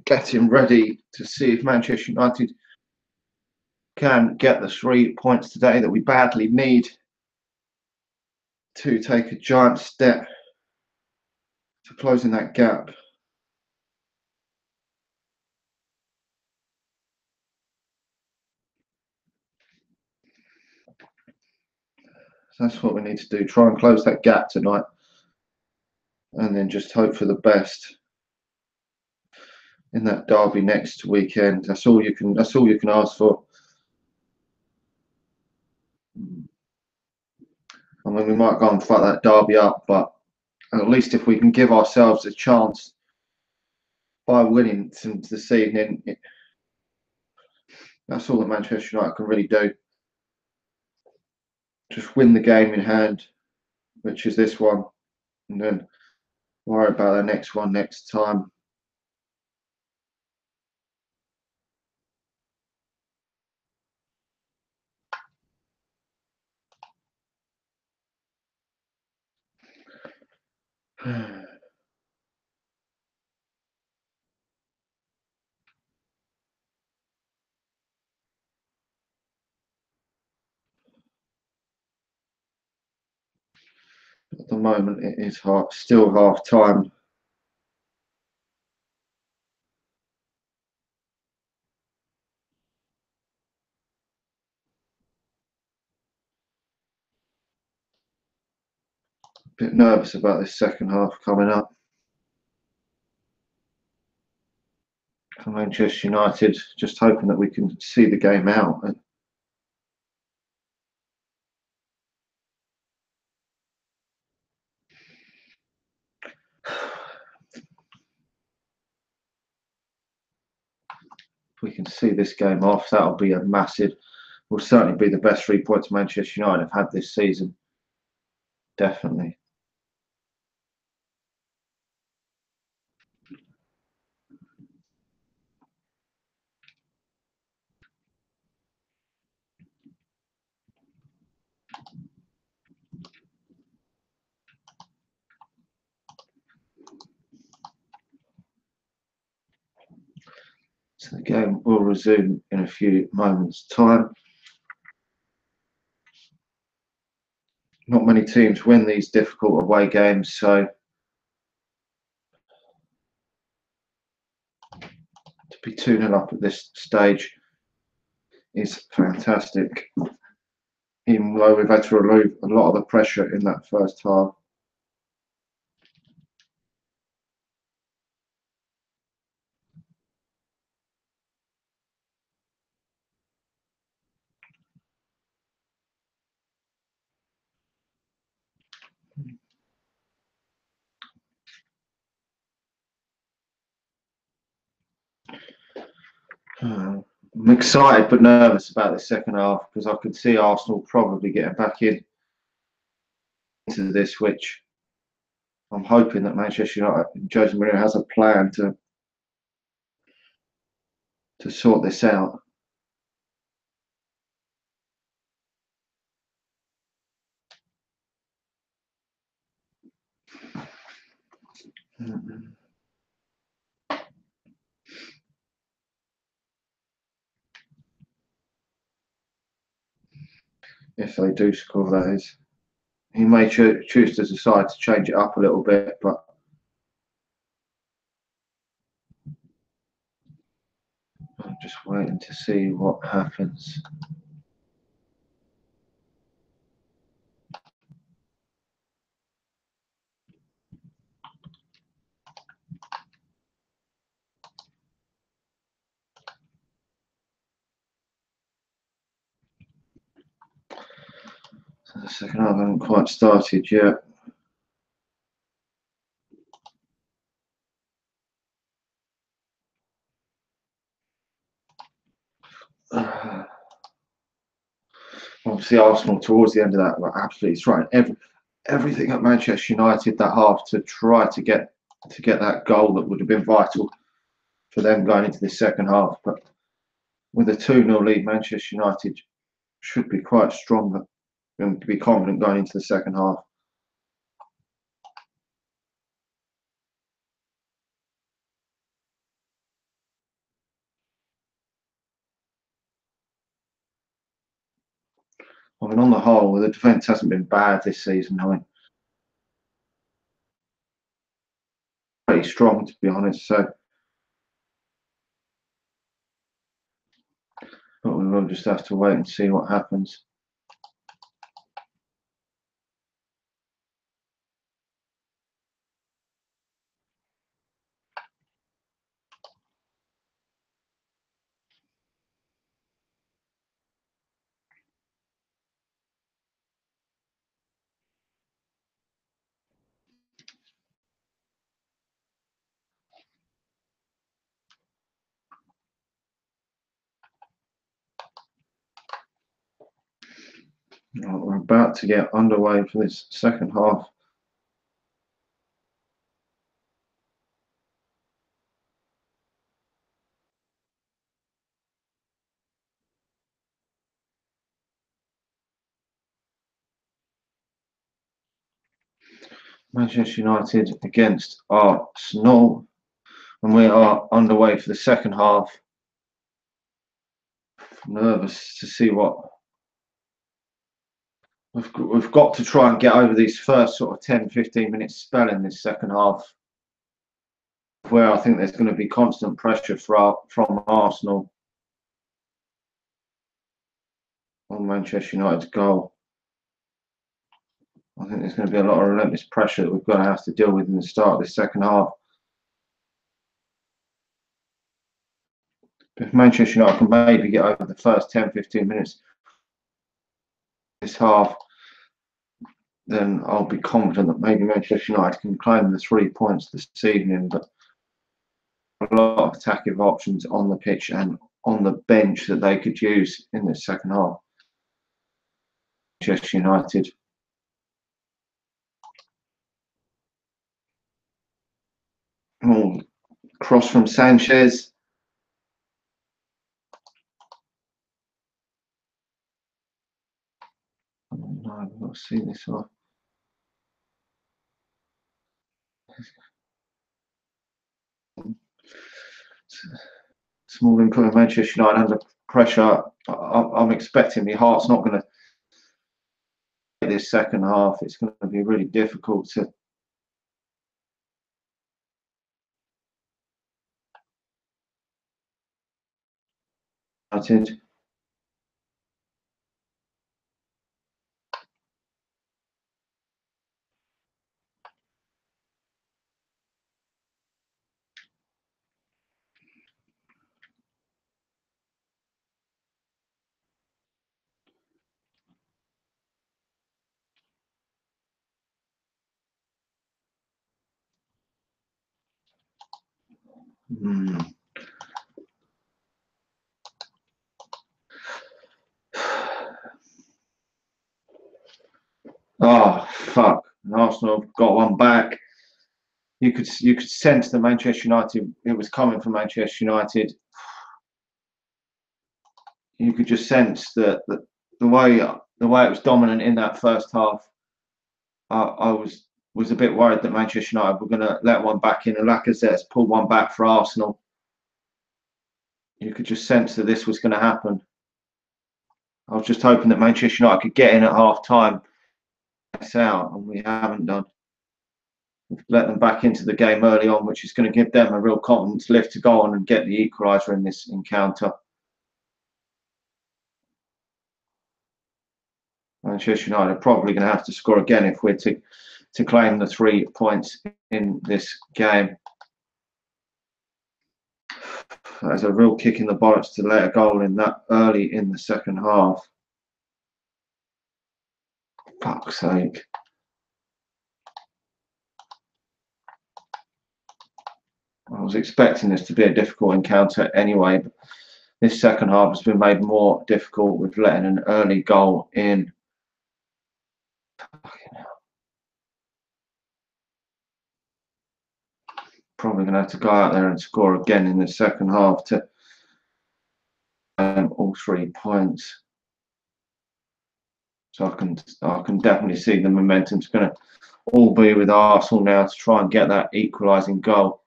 getting ready to see if Manchester United can get the 3 points today that we badly need to take a giant step to closing that gap. So that's what we need to do, try and close that gap tonight, and then just hope for the best in that derby next weekend. That's all you can ask for. I mean, we might go and fuck that derby up, but at least if we can give ourselves a chance by winning this evening, that's all that Manchester United can really do. Just win the game in hand, which is this one, and then worry about the next one next time. At the moment, it is still half time. A bit nervous about this second half coming up. For Manchester United, just hoping that we can see the game out. If we can see this game off, that'll be a massive, will certainly be the best 3 points Manchester United have had this season. Definitely. So the game will resume in a few moments' time. Not many teams win these difficult away games, so to be 2-0 up at this stage is fantastic, even though we've had to remove a lot of the pressure in that first half. I'm excited but nervous about the second half because I could see Arsenal probably getting back into this, which I'm hoping that Manchester United, Jose Mourinho has a plan to sort this out. If they do score, that is. He may choose to decide to change it up a little bit, but I'm just waiting to see what happens. The second half hasn't quite started yet. Obviously, Arsenal towards the end of that were absolutely trying everything at Manchester United that half to try to get that goal that would have been vital for them going into the second half. But with a 2-0 lead, Manchester United should be quite strong and be confident going into the second half. I mean, on the whole, the defence hasn't been bad this season. I mean, pretty strong, to be honest. So, but we will just have to wait and see what happens. We're about to get underway for this second half. Manchester United against Arsenal, and we are underway for the second half. Nervous to see what we've got to try and get over these first sort of 10-15 minutes spell in this second half, where I think there's going to be constant pressure from Arsenal on Manchester United's goal. I think there's going to be a lot of relentless pressure that we're going to have to deal with in the start of this second half. If Manchester United can maybe get over the first 10-15 minutes this half, then I'll be confident that maybe Manchester United can claim the 3 points this evening. But a lot of attacking options on the pitch and on the bench that they could use in the second half. Manchester United. Oh, cross from Sanchez. Oh, no, I've got to see this off. Small input of Manchester United under pressure. I'm expecting my heart's not going to this second half. It's going to be really difficult to United. Oh fuck! And Arsenal have got one back. You could sense that Manchester United. It was coming from Manchester United. You could just sense that the way it was dominant in that first half. I was a bit worried that Manchester United were going to let one back in, and Lacazette's pulled one back for Arsenal. You could just sense that this was going to happen. I was just hoping that Manchester United could get in at half time, out, and we haven't done. We've let them back into the game early on, which is going to give them a real confidence lift to go on and get the equaliser in this encounter. Manchester United are probably going to have to score again if we're to claim the 3 points in this game. That's a real kick in the bollocks to let a goal in that early in the second half. Fuck's sake. I was expecting this to be a difficult encounter anyway, but this second half has been made more difficult with letting an early goal in. Probably going to have to go out there and score again in the second half to all 3 points. So I can definitely see the momentum's going to all be with Arsenal now to try and get that equalising goal.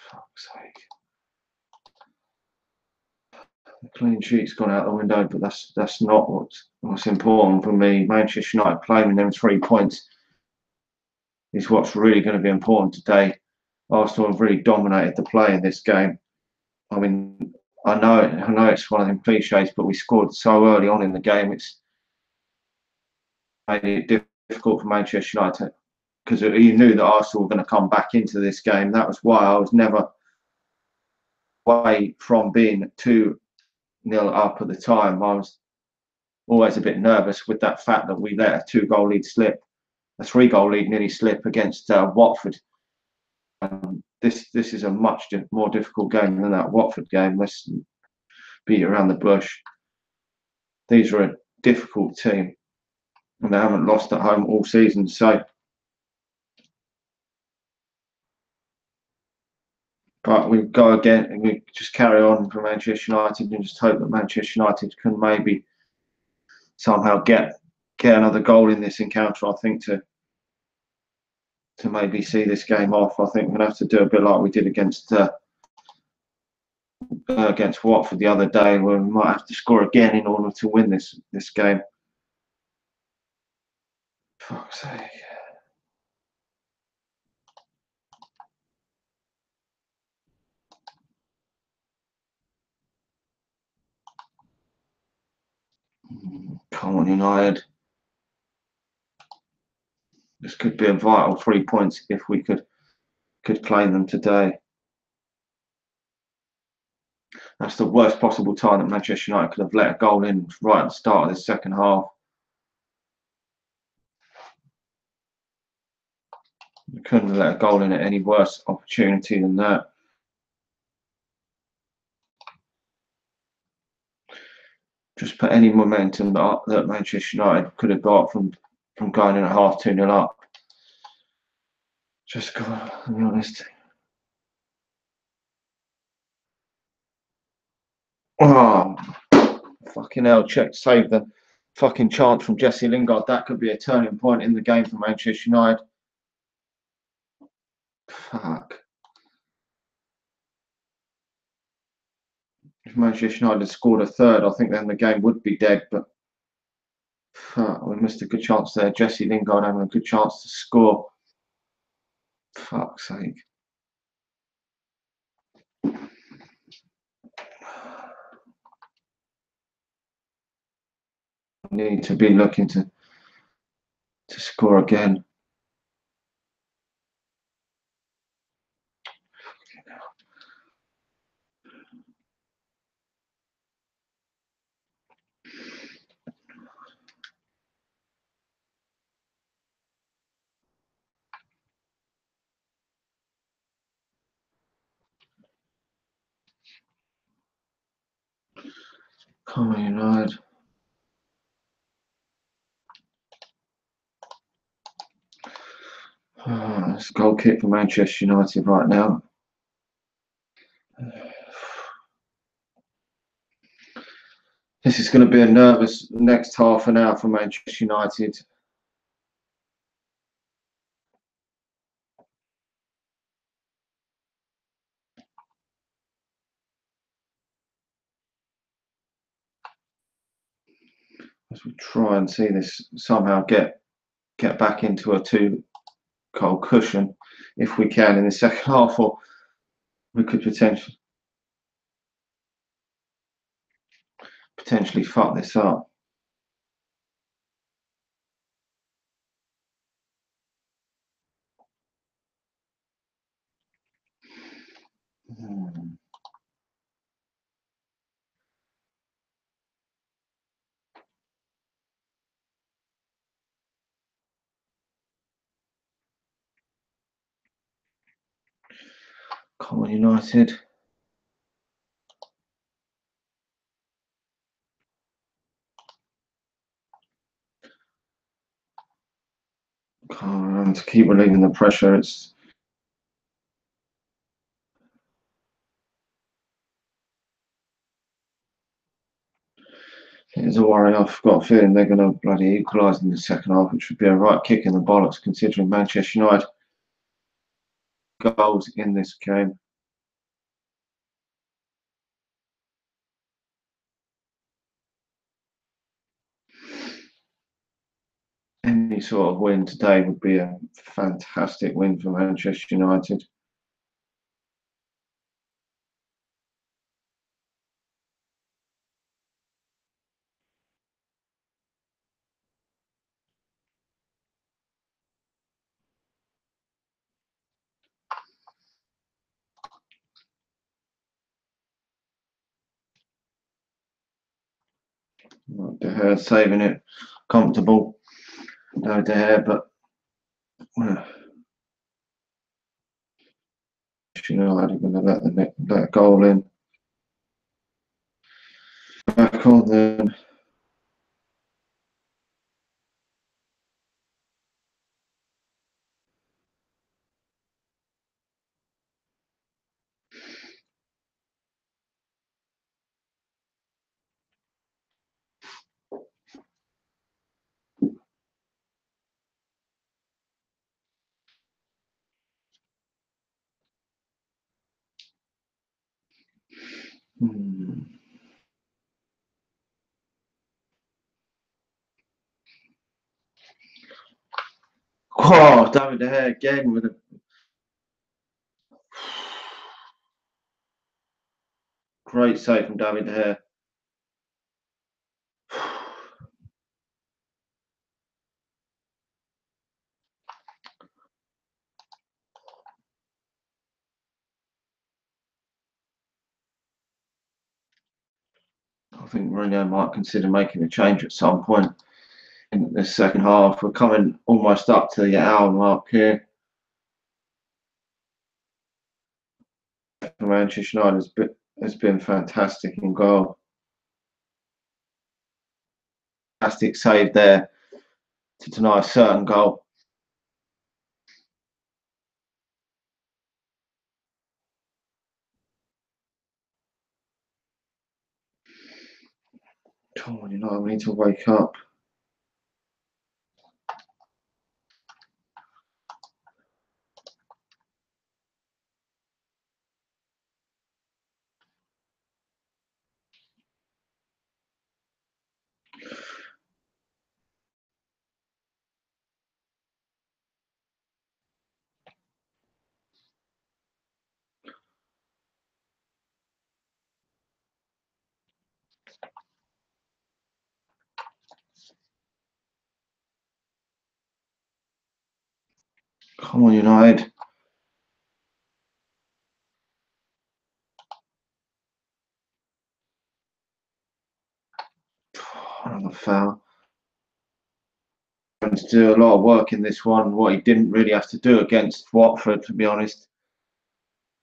Fuck's sake. The clean sheet's gone out the window, but that's not what's important for me. Manchester United claiming them 3 points is what's really going to be important today. Arsenal have really dominated the play in this game. I mean, I know it's one of them cliches, but we scored so early on in the game. It's made it difficult for Manchester United because you knew that Arsenal were going to come back into this game. That was why I was never away from being 2-0 up at the time. I was always a bit nervous with that fact that we let a 2-goal lead slip, a 3-goal lead nearly slip against Watford. This is a much more difficult game than that Watford game. Let's beat around the bush. These are a difficult team, and they haven't lost at home all season. So, but we go again, and we just carry on for Manchester United, and just hope that Manchester United can maybe somehow get another goal in this encounter. I think to maybe see this game off. I think we're gonna have to do a bit like we did against Watford the other day, where we might have to score again in order to win this game. Fuck's sake. Come on, United. This could be a vital 3 points if we could claim them today. That's the worst possible time that Manchester United could have let a goal in right at the start of the second half. We couldn't have let a goal in at any worse opportunity than that. Just put any momentum that Manchester United could have got from going in at half 2-0 up. Just got to be honest. Oh, fucking hell, save the fucking chance from Jesse Lingard. That could be a turning point in the game for Manchester United. Fuck. If Manchester United had scored a third, I think then the game would be dead. But fuck, we missed a good chance there. Jesse Lingard having a good chance to score. Fuck's sake. Need to be looking to score again. Come on, United. Oh, it's a goal kick for Manchester United right now. This is going to be a nervous next half an hour for Manchester United. As we try and see this somehow get back into a 2-goal cushion if we can in the second half, or we could potentially fuck this up. Hmm. Come on, United. Come on, to keep relieving the pressure. It's a worry. I've got a feeling they're going to bloody equalise in the second half, which would be a right kick in the bollocks considering Manchester United goals in this game. Any sort of win today would be a fantastic win for Manchester United. De Gea saving it, comfortable. No De Gea, but United are going to let the goal in. Back on then. Oh, David De Gea again with a great save from David De Gea. I think Mourinho might consider making a change at some point in the second half. We're coming almost up to the hour mark here. Manchester United has been fantastic in goal. Fantastic save there to deny a certain goal. Come on, United, we need to wake up. Come on, United. Another foul. To do a lot of work in this one, what he didn't really have to do against Watford, to be honest.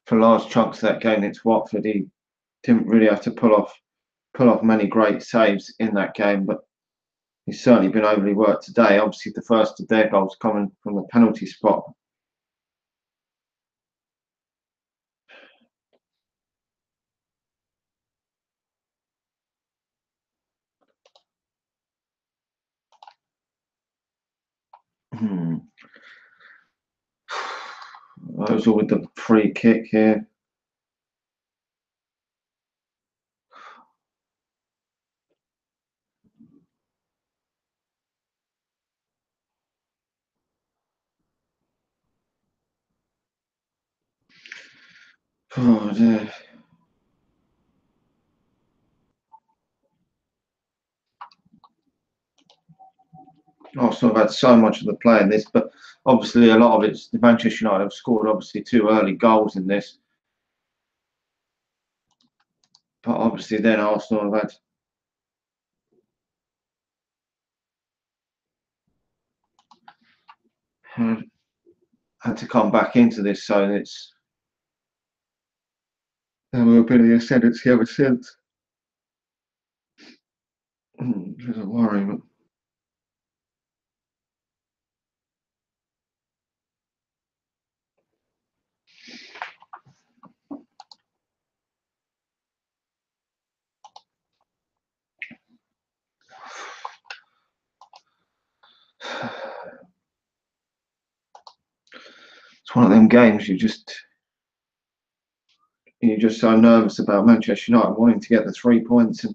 For large chunks of that game against Watford, he didn't really have to pull off many great saves in that game, but he's certainly been overly worked today. Obviously, the first of their goals coming from the penalty spot. Those are with the free kick here. Oh dear. Arsenal have had so much of the play in this, but obviously a lot of it's the Manchester United have scored obviously two early goals in this. But obviously then Arsenal have had to come back into this, so it's we've been in the ascendancy ever since. Which is a worry, but it's one of them games you're just so nervous about Manchester United wanting to get the 3 points, and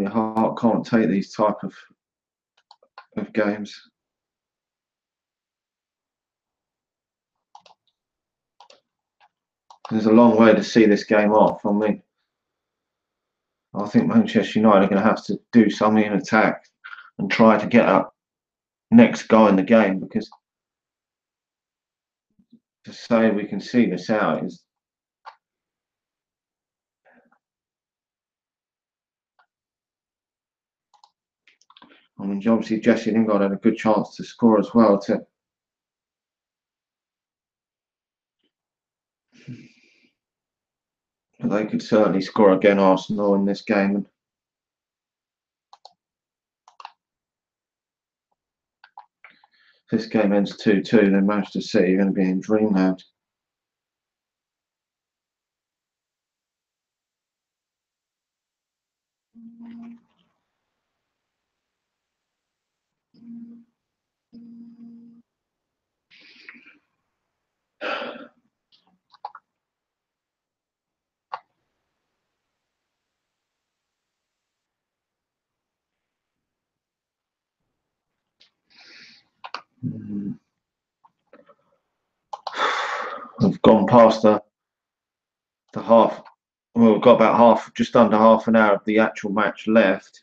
your heart can't take these type of games. There's a long way to see this game off. I mean, I think Manchester United are going to have to do something in attack and try to get up next goal in the game, because to say we can see this out is, I mean, obviously Jesse Lingard had a good chance to score as well. But they could certainly score again, Arsenal, in this game. And if this game ends 2-2, then Manchester City are going to be in dreamland. We've gone past the half. Well, we've got about just under half an hour of the actual match left.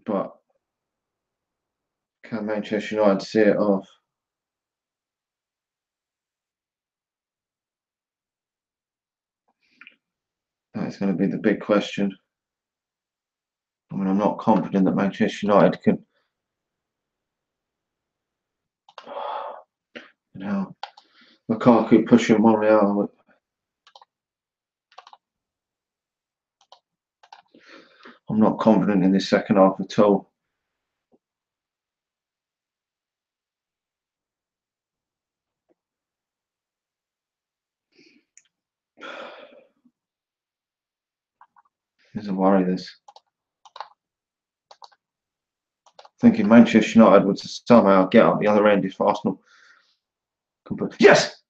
But can Manchester United see it off? That's going to be the big question. I mean, I'm not confident that Manchester United can. You know, Lukaku pushing Monreal. I'm not confident in this second half at all. There's a worry. This. Thinking Manchester United would somehow get up the other end if Arsenal can put. Yes!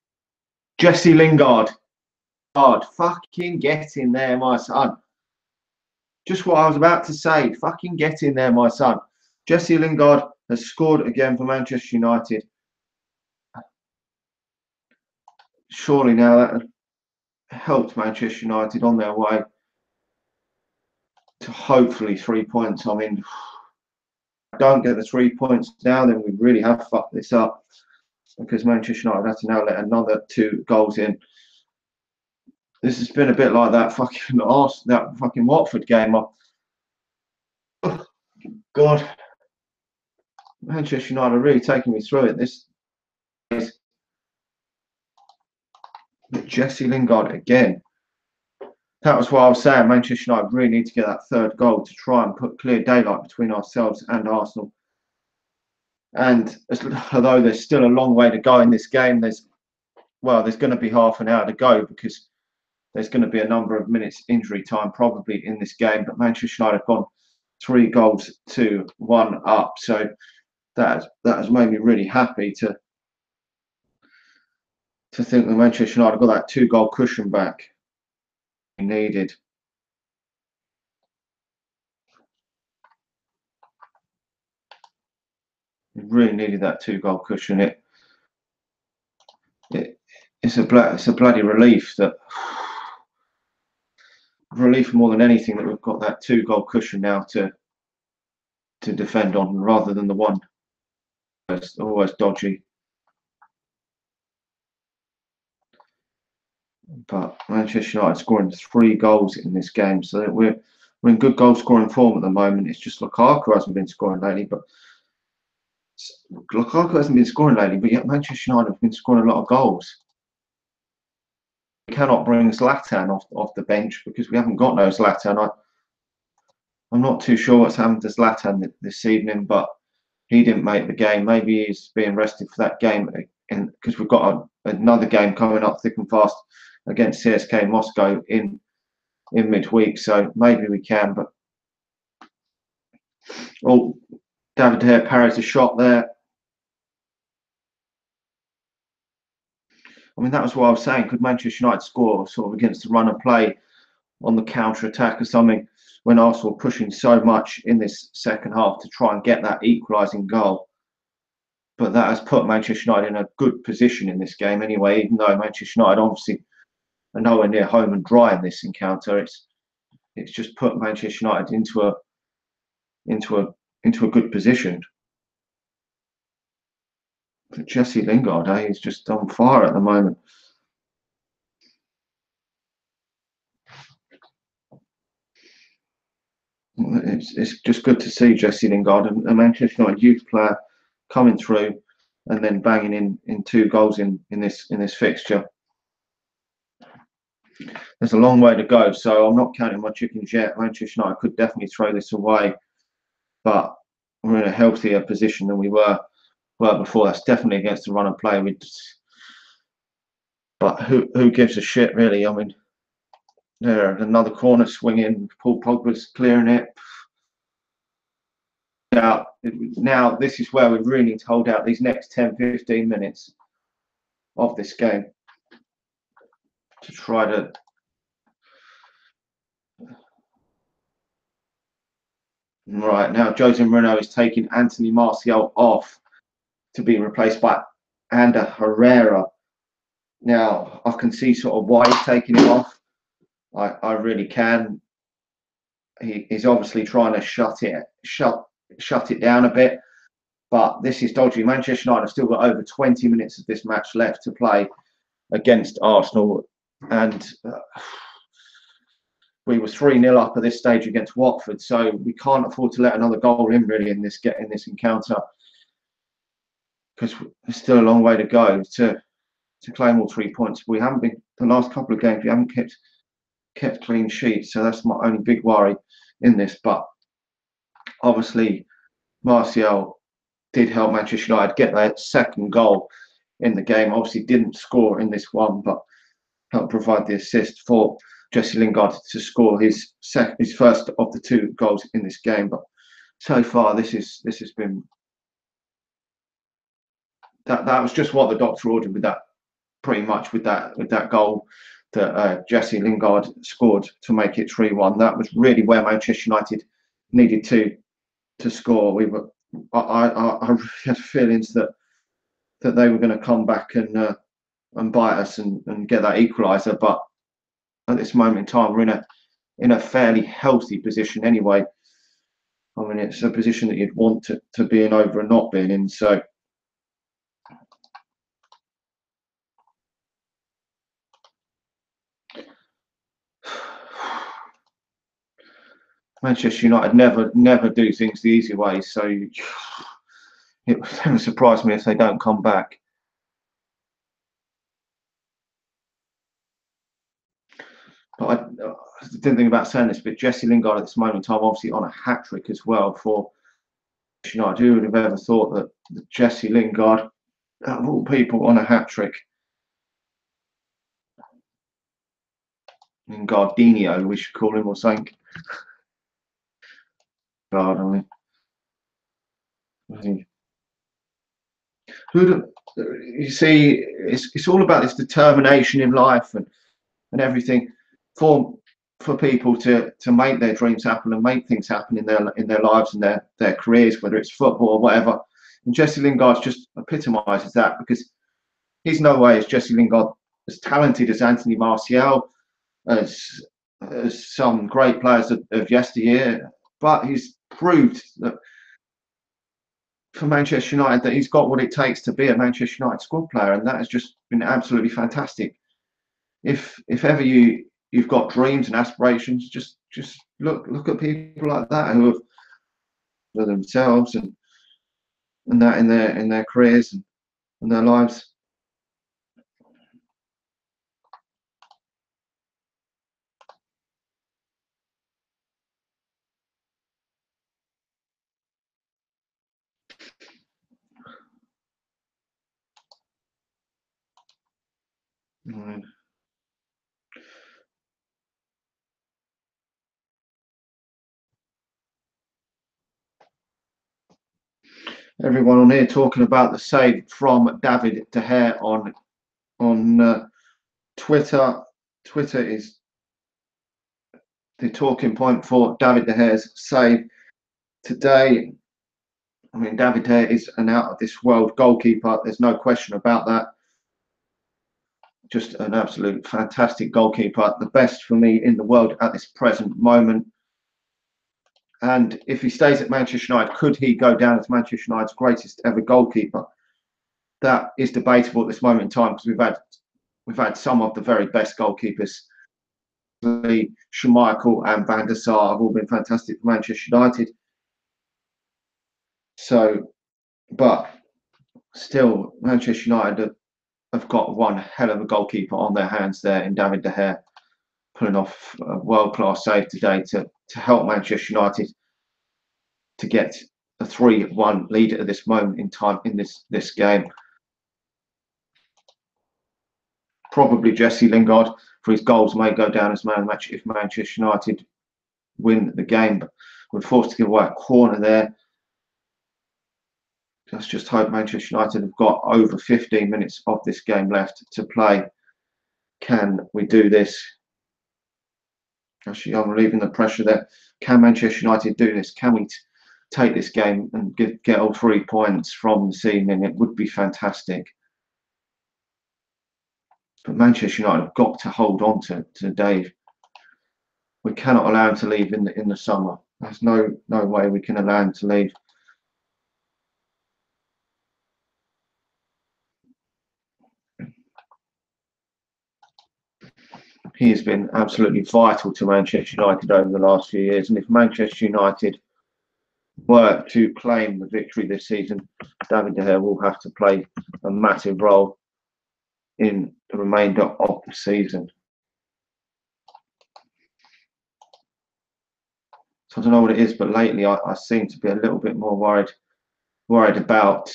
Jesse Lingard. God, fucking get in there, my son. Just what I was about to say. Fucking get in there, my son. Jesse Lingard has scored again for Manchester United. Surely now that helped Manchester United on their way to hopefully 3 points. I mean, if don't get the 3 points now, then we really have fucked this up, because Manchester United have to now let another 2 goals in. This has been a bit like that fucking Watford game. Oh, God, Manchester United are really taking me through it. This is Jesse Lingard again. That was what I was saying. Manchester United really need to get that 3rd goal to try and put clear daylight between ourselves and Arsenal. And although there's still a long way to go in this game, there's going to be half an hour to go, because there's going to be a number of minutes injury time probably in this game. But Manchester United have gone 3 goals to 1 up, so that has made me really happy to think that Manchester United got that 2-goal cushion back needed. We really needed that 2-goal cushion. It's a bloody relief more than anything that we've got that 2-goal cushion now to defend on rather than the one that's always dodgy. But Manchester United scoring 3 goals in this game, so we're in good goal scoring form at the moment. It's just Lukaku hasn't been scoring lately, but yet Manchester United have been scoring a lot of goals. We cannot bring Zlatan off the bench because we haven't got no Zlatan. I'm not too sure what's happened to Zlatan this evening, but he didn't make the game. Maybe he's being rested for that game, because we've got another game coming up thick and fast against CSK Moscow in midweek. So maybe we can. But David De Gea parries a shot there. I mean, that was what I was saying. Could Manchester United score sort of against the run of play on the counter attack or something when Arsenal were pushing so much in this second half to try and get that equalising goal? But that has put Manchester United in a good position in this game anyway, even though Manchester United obviously are nowhere near home and dry in this encounter. It's just put Manchester United into a good position. But Jesse Lingard, he's just on fire at the moment. It's just good to see Jesse Lingard, a Manchester United youth player, coming through and then banging in 2 goals in this fixture. There's a long way to go, so I'm not counting my chickens yet. Manchester United could definitely throw this away, but we're in a healthier position than we were before. That's definitely against the run of play. But who gives a shit, really? I mean, there another corner swinging. Paul Pogba's clearing it. Now this is where we really need to hold out these next 10-15 minutes of this game to try to right now. Jose Mourinho is taking Anthony Martial off to be replaced by Ander Herrera. Now I can see sort of why he's taking him off. I really can. He's obviously trying to shut it down a bit, but this is dodgy. Manchester United have still got over 20 minutes of this match left to play against Arsenal, and we were 3-0 up at this stage against Watford, so we can't afford to let another goal in really in this encounter, because there's still a long way to go to claim all 3 points. We haven't been, the last couple of games we haven't kept clean sheets, so that's my only big worry in this. But obviously Martial did help Manchester United get their second goal in the game. Obviously didn't score in this one, but helped provide the assist for Jesse Lingard to score his first of the 2 goals in this game. But so far this has been that was just what the doctor ordered, with that, pretty much with that goal that Jesse Lingard scored to make it 3-1. That was really where Manchester United needed to score. I really had feelings that they were going to come back and bite us and get that equaliser, but at this moment in time we're in a fairly healthy position anyway. I mean, it's a position that you'd want to be in over and not being in. So Manchester United never do things the easy way, so it would surprise me if they don't come back. But I didn't think about saying this, but Jesse Lingard at this moment in time, obviously on a hat-trick as well for United. Who would have ever thought that Jesse Lingard, of all people, on a hat-trick? Lingardinho, we should call him, or something. God, I mean, you see, it's all about this determination in life and everything for people to make their dreams happen and make things happen in their lives and their careers, whether it's football or whatever. And Jesse Lingard just epitomises that, because he's no way is Jesse Lingard as talented as Anthony Martial, as some great players of yesteryear, but he's proved that for Manchester United that he's got what it takes to be a Manchester United squad player, and that has just been absolutely fantastic. If ever you've got dreams and aspirations, just look at people like that who have for themselves and that in their careers and their lives. Right. Everyone on here talking about the save from David De Gea on Twitter. Twitter is the talking point for David De Gea's save today. I mean, David De Gea is an out of this world goalkeeper. There's no question about that. Just an absolute fantastic goalkeeper, the best for me in the world at this present moment. And if he stays at Manchester United, could he go down as Manchester United's greatest ever goalkeeper? That is debatable at this moment in time because we've had some of the very best goalkeepers. Schmeichel and Van der Sar have all been fantastic for Manchester United. So, but still, Manchester United have got one hell of a goalkeeper on their hands there in David De Gea, pulling off a world-class save today to help Manchester United to get a 3-1 lead at this moment in time in this game. Probably Jesse Lingard for his goals may go down as man of the match if Manchester United win the game, but we're forced to give away a corner there. Let's just hope Manchester United have got over 15 minutes of this game left to play. Can we do this? Actually, I'm relieving the pressure there. Can Manchester United do this? Can we take this game and get all 3 points from this evening? It would be fantastic. But Manchester United have got to hold on to Dave. We cannot allow him to leave in the summer. There's no way we can allow him to leave. He has been absolutely vital to Manchester United over the last few years, and if Manchester United were to claim the victory this season, David De Gea will have to play a massive role in the remainder of the season. So I don't know what it is, but lately I seem to be a little bit more worried about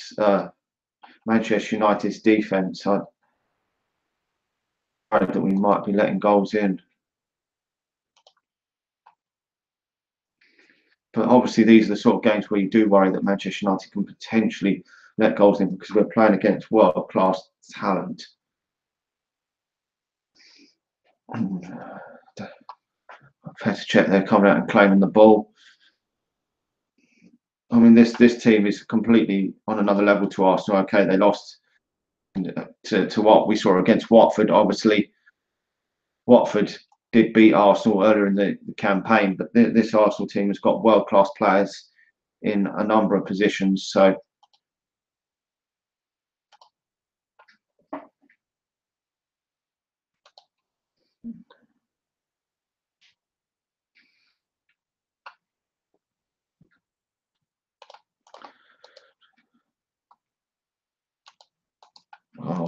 Manchester United's defence. I'm worried that we might be letting goals in. But obviously these are the sort of games where you do worry that Manchester United can potentially let goals in because we're playing against world-class talent. I've had to check they're coming out and claiming the ball. I mean, this team is completely on another level to Arsenal. Okay, they lost to what we saw against Watford. Obviously, Watford did beat Arsenal earlier in the campaign, but this Arsenal team has got world-class players in a number of positions. So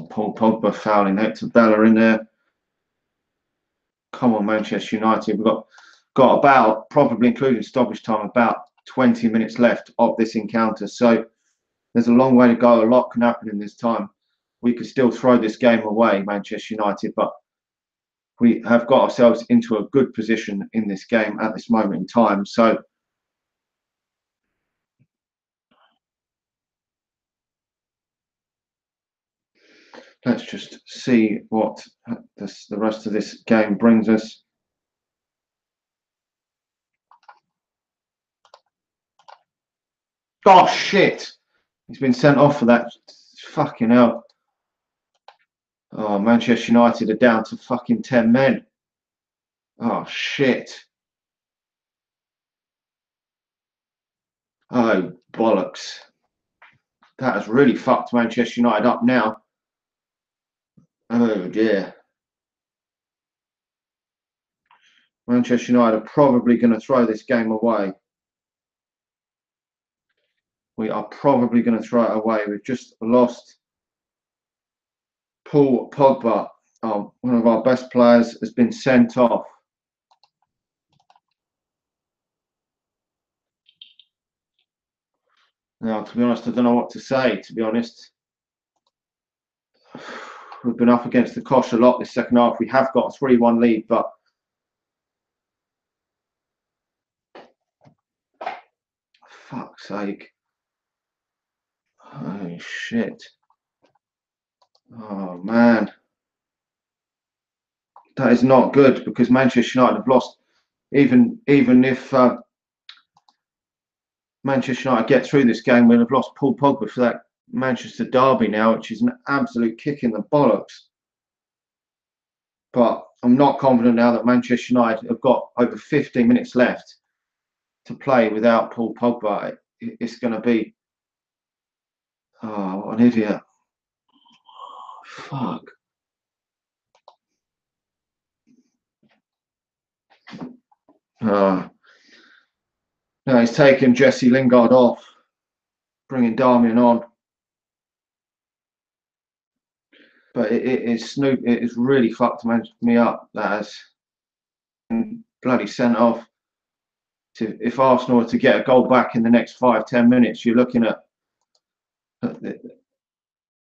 Paul Pogba fouling Hector Bella in there. Come on, Manchester United. We've got about, probably including stoppage time, about 20 minutes left of this encounter. So there's a long way to go. A lot can happen in this time. We could still throw this game away, Manchester United, but we have got ourselves into a good position in this game at this moment in time. So let's just see what the rest of this game brings us. Oh, shit. He's been sent off for that. Fucking hell. Oh, Manchester United are down to fucking 10 men. Oh, shit. Oh, bollocks. That has really fucked Manchester United up now. Oh dear. Manchester United are probably going to throw this game away. We are probably going to throw it away. We've just lost Paul Pogba. One of our best players has been sent off. Now, to be honest, I don't know what to say, to be honest. We've been up against the cosh a lot this second half. We have got a 3-1 lead, but fuck's sake. Oh, shit. Oh, man. That is not good, because Manchester United have lost. Even if Manchester United get through this game, we'll have lost Paul Pogba for that Manchester derby now, which is an absolute kick in the bollocks. But I'm not confident now that Manchester United have got over 15 minutes left to play without Paul Pogba. It's going to be, oh, what an idiot. Fuck. Now he's taken Jesse Lingard off, bringing Darmian on. But it is really fucked me up. That has bloody sent off. If Arsenal were to get a goal back in the next 5-10 minutes, you're looking at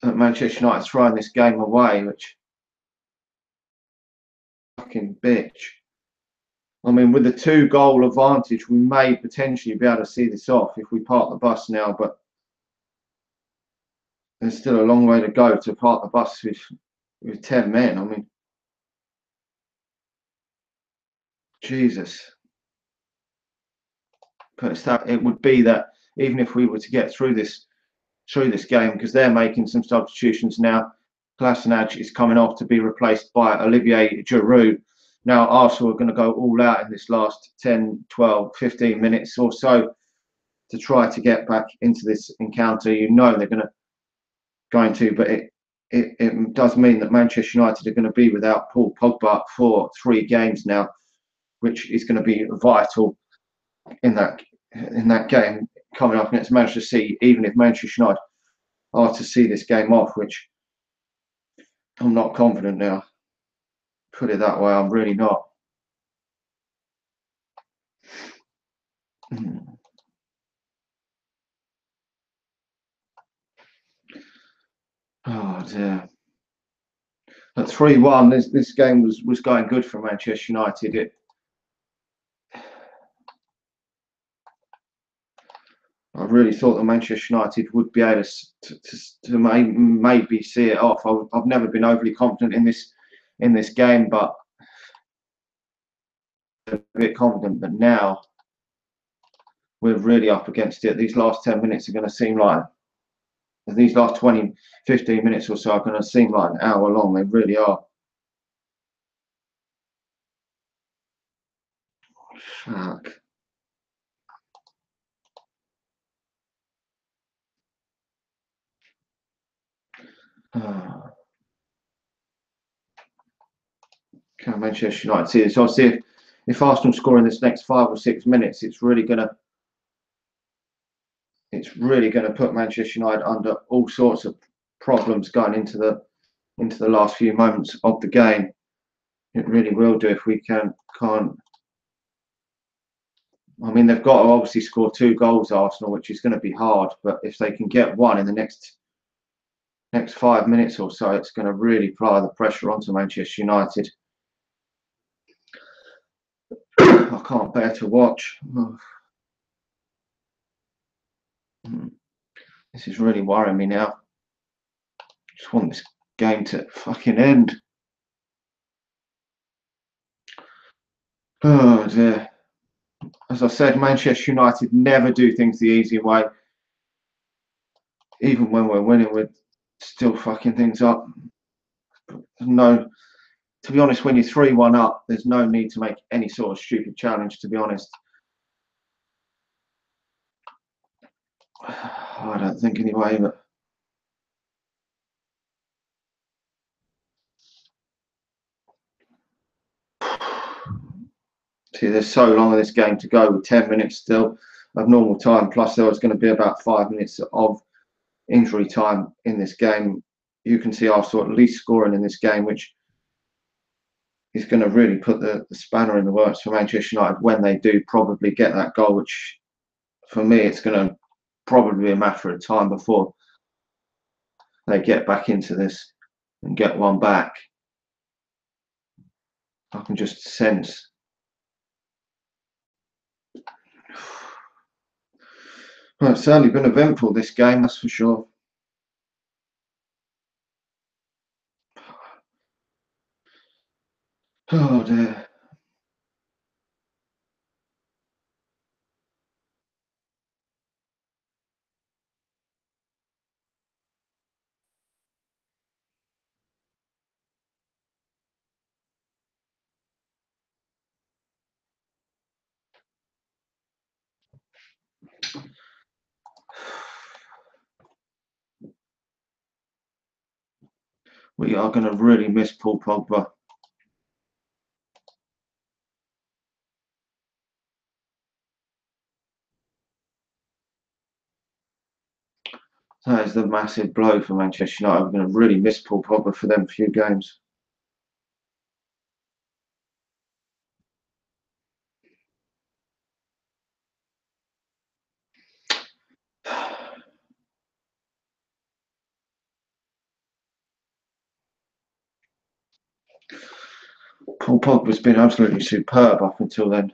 Manchester United throwing this game away, which fucking bitch. I mean, with the 2-goal advantage, we may potentially be able to see this off if we park the bus now, but there's still a long way to go to park the bus with 10 men. I mean, Jesus. But it would be that even if we were to get through this game, because they're making some substitutions now. Kolasinac is coming off to be replaced by Olivier Giroud. Now Arsenal are going to go all out in this last 10, 12, 15 minutes or so to try to get back into this encounter. You know they're going to, but it does mean that Manchester United are going to be without Paul Pogba for 3 games now, which is going to be vital in that game coming up against Manchester City, even if Manchester United are to see this game off, which I'm not confident now. Put it that way, I'm really not. Oh dear. At 3-1, this game was going good for Manchester United. I really thought that Manchester United would be able to maybe see it off. I've never been overly confident in this game, but a bit confident that now we're really up against it. These last 10 minutes are going to seem like, these last 20, 15 minutes or so are going to seem like an hour long. They really are. Fuck. Can Manchester United see this? I'll see if Arsenal score in this next 5 or 6 minutes, it's really going to put Manchester United under all sorts of problems going into the last few moments of the game. It really will do if we can't. I mean, they've got to obviously score 2 goals, Arsenal, which is going to be hard. But if they can get one in the next 5 minutes or so, it's going to really apply the pressure onto Manchester United. I can't bear to watch. This is really worrying me now. Just want this game to fucking end. Oh dear. As I said, Manchester United never do things the easy way. Even when we're winning, we're still fucking things up. To be honest, when you're 3-1 up, there's no need to make any sort of stupid challenge, to be honest. I don't think anyway, but See, there's so long of this game to go with 10 minutes still of normal time. Plus, there was going to be about 5 minutes of injury time in this game. You can see Arsenal at least scoring in this game, which is going to really put the spanner in the works for Manchester United when they do probably get that goal, which for me, it's going to probably be a matter of time before they get back into this and get one back. I can just sense. Well, it's certainly been eventful, this game, that's for sure. Oh dear. We are going to really miss Paul Pogba. That is the massive blow for Manchester United. We're going to really miss Paul Pogba for them few games. Paul Pogba's been absolutely superb up until then.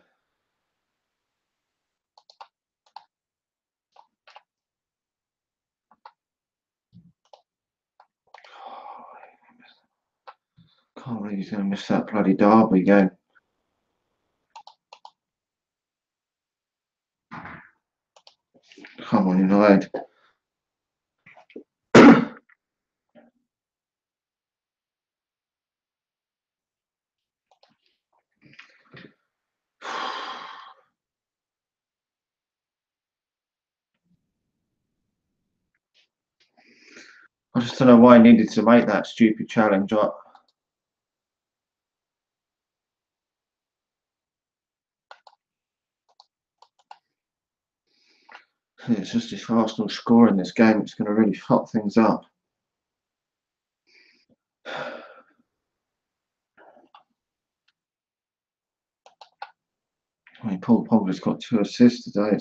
Can't believe he's going to miss that bloody derby game. Come on, United. I just don't know why he needed to make that stupid challenge up. It's just if Arsenal score in this game, it's going to really fuck things up. I mean, Paul Pogba's got 2 assists today.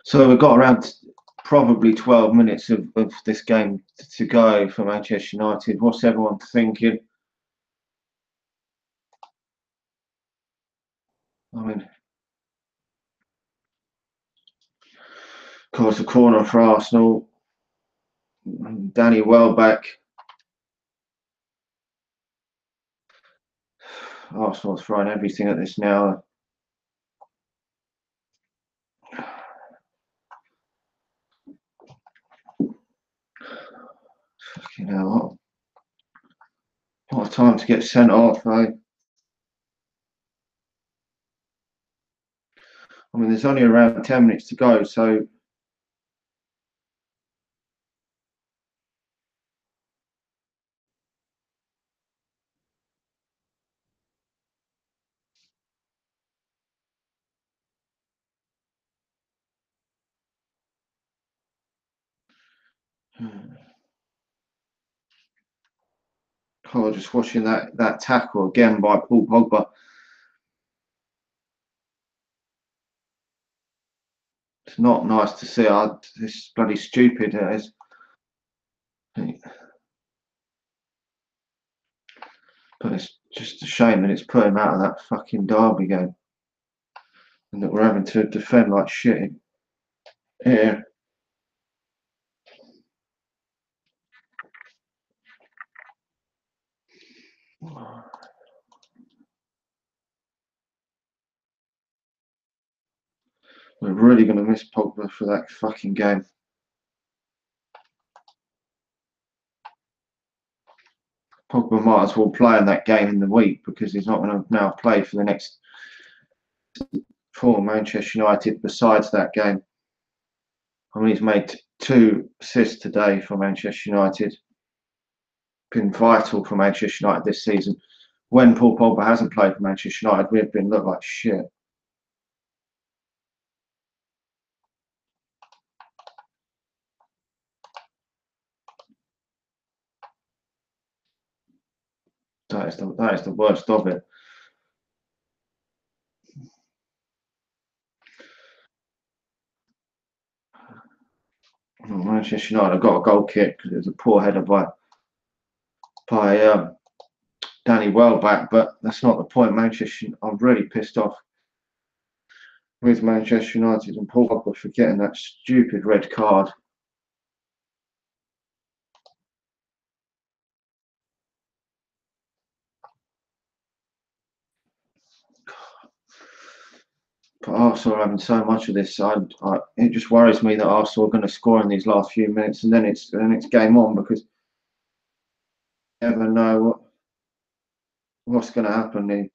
So we've got around probably 12 minutes of this game to go for Manchester United. What's everyone thinking? I mean, of course, a corner for Arsenal. Danny Welbeck. Arsenal throwing everything at this now. Fucking hell, what a time to get sent off, eh? I mean, there's only around 10 minutes to go, so oh, just watching that tackle again by Paul Pogba. It's not nice to see. It's bloody stupid. It is. But it's just a shame that it's put him out of that fucking derby game. And that we're having to defend like shit here. We're really going to miss Pogba for that fucking game. Pogba might as well play in that game in the week because he's not going to now play for the next for Manchester United besides that game. I mean, he's made 2 assists today for Manchester United. Been vital for Manchester United this season. When Paul Pogba hasn't played for Manchester United, we've been looked like shit. That is the worst of it. Manchester United have got a goal kick because it was a poor header by Danny Welbeck, but that's not the point. I'm really pissed off with Manchester United and Paul Pogba for getting that stupid red card. But Arsenal are having so much of this. It just worries me that Arsenal are going to score in these last few minutes, and then it's game on because you never know what's going to happen.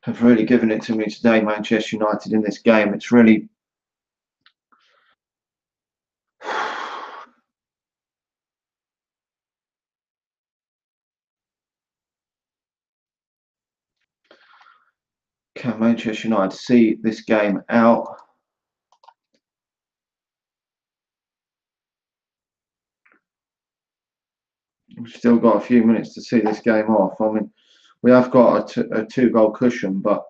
Have really given it to me today, Manchester United, in this game. It's really can Manchester United see this game out? We've still got a few minutes to see this game off. I mean, we have got a 2-goal cushion, but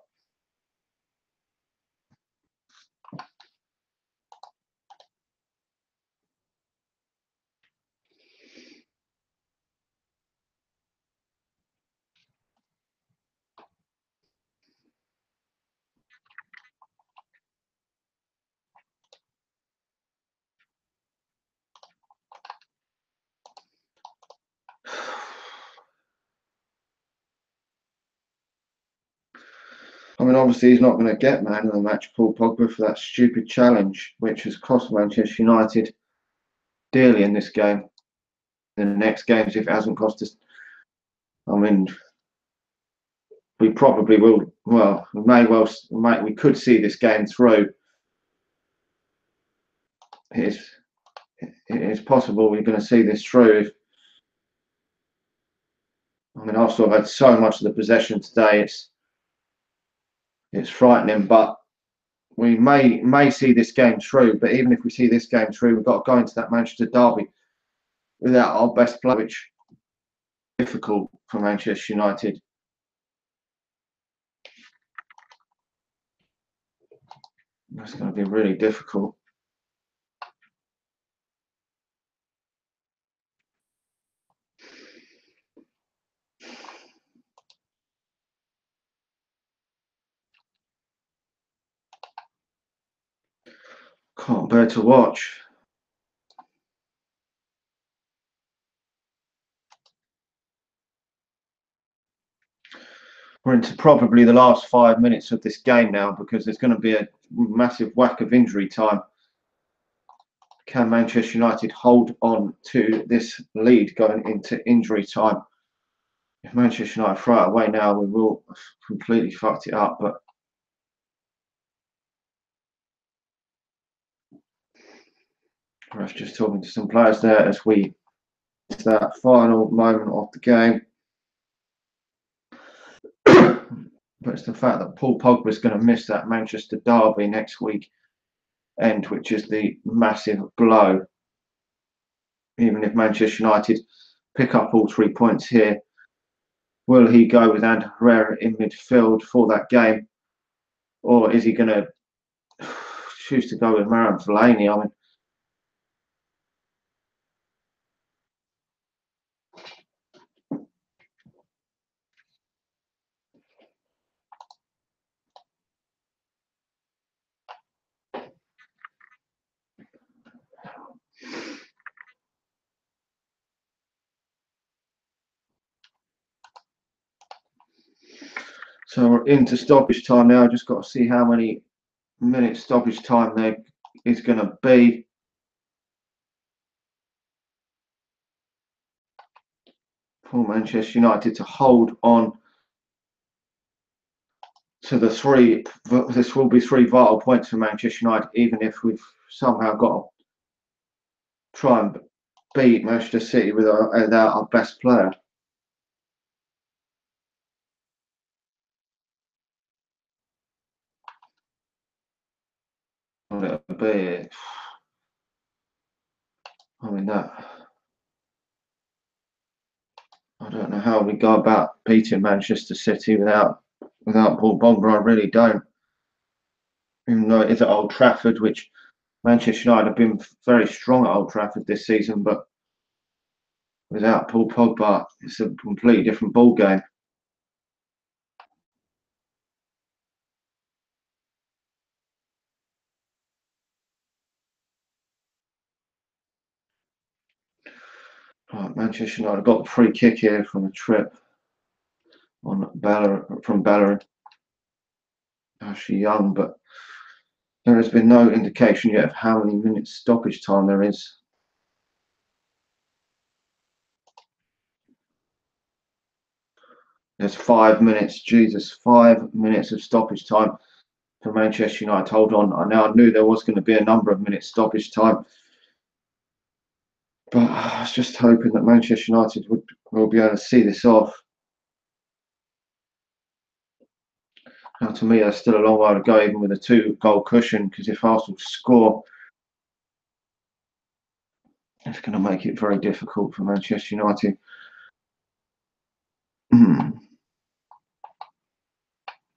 I mean, obviously he's not going to get man of the match, Paul Pogba, for that stupid challenge, which has cost Manchester United dearly in this game. In the next games, if it hasn't cost us, I mean, we probably will. Well, we could see this game through. It is possible we're going to see this through. I mean, Arsenal have had so much of the possession today. It's frightening, but we may see this game through. But even if we see this game through, we've got to go into that Manchester derby without our best player, which is difficult for Manchester United. That's going to be really difficult. Can't bear to watch. We're into probably the last 5 minutes of this game now because there's going to be a massive whack of injury time. Can Manchester United hold on to this lead going into injury time? If Manchester United throw it away now, we will have completely fucked it up. But I was just talking to some players there as we it's that final moment of the game. But it's the fact that Paul Pogba is going to miss that Manchester derby next week end, which is the massive blow. Even if Manchester United pick up all 3 points here, will he go with Ander Herrera in midfield for that game? Or is he going to choose to go with Marouane Fellaini? I mean, So we're into stoppage time now. Just got to see how many minutes stoppage time there is going to be. For Manchester United to hold on to the three. This will be 3 vital points for Manchester United, even if we've somehow got to try and beat Manchester City without our best player. It'll be, I mean, I don't know how we go about beating Manchester City without Paul Pogba. I really don't. Even though it is at Old Trafford, which Manchester United have been very strong at Old Trafford this season, but without Paul Pogba, it's a completely different ball game. Right, Manchester United got the free kick here from a trip on from Bellerin. Actually young, but there has been no indication yet of how many minutes stoppage time there is. There's 5 minutes. Jesus, 5 minutes of stoppage time for Manchester United. Hold on. I knew there was going to be a number of minutes stoppage time, but I was just hoping that Manchester United will be able to see this off. Now, to me, there's still a long way to go, even with a 2-goal cushion, because if Arsenal score, it's going to make it very difficult for Manchester United.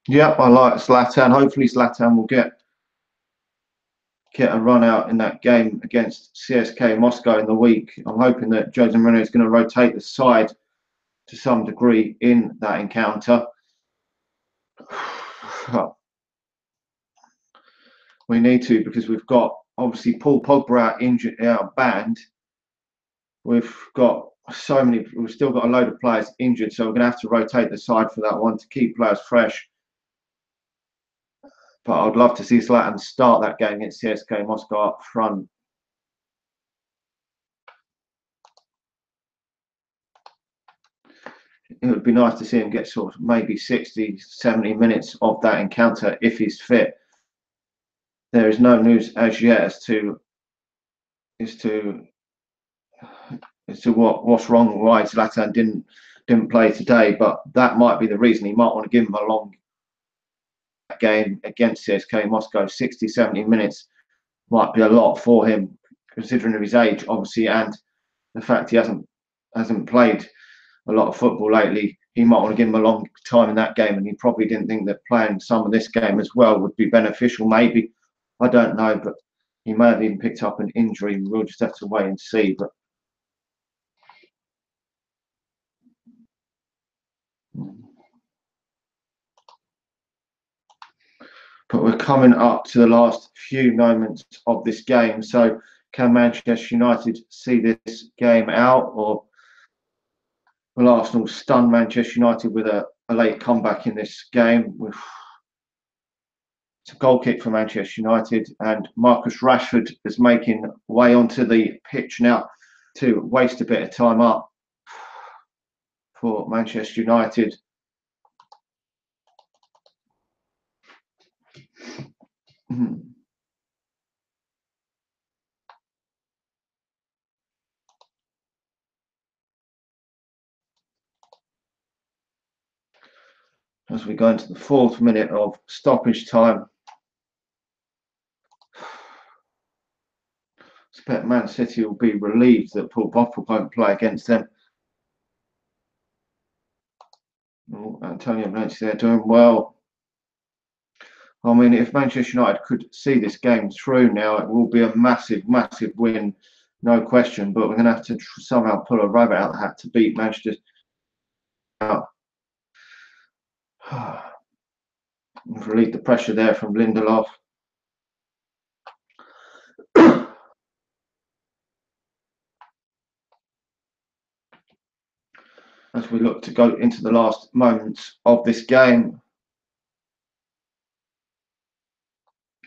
Yep, I like Zlatan. Hopefully, Zlatan will get a run out in that game against CSK Moscow in the week. I'm hoping that Jose Mourinho is going to rotate the side to some degree in that encounter. We need to, because we've got obviously Paul Pogba out injured, out banned. We've still got a load of players injured, so we're going to have to rotate the side for that one to keep players fresh. But I'd love to see Zlatan start that game against CSK Moscow up front. It would be nice to see him get sort of maybe 60, 70 minutes of that encounter if he's fit. There is no news as yet as to what's wrong, why Zlatan didn't play today, but that might be the reason. He might want to give him a long game against CSK Moscow. 60, 70 minutes might be a lot for him, considering his age, obviously, and the fact he hasn't played a lot of football lately. He might want to give him a long time in that game, and he probably didn't think that playing some of this game as well would be beneficial. Maybe, I don't know, but he may have even picked up an injury. We'll just have to wait and see. But we're coming up to the last few moments of this game. So can Manchester United see this game out, or will Arsenal stun Manchester United with a late comeback in this game? It's a goal kick for Manchester United, and Marcus Rashford is making way onto the pitch now to waste a bit of time up for Manchester United. As we go into the 4th minute of stoppage time, I expect Man City will be relieved that Paul Pogba won't play against them. Oh, Antonio Valencia, they're doing well. I mean, if Manchester United could see this game through now, it will be a massive, massive win, no question. But we're going to have to somehow pull a rabbit out of the hat to beat Manchester out. We've relieved the pressure there from Lindelof. As we look to go into the last moments of this game.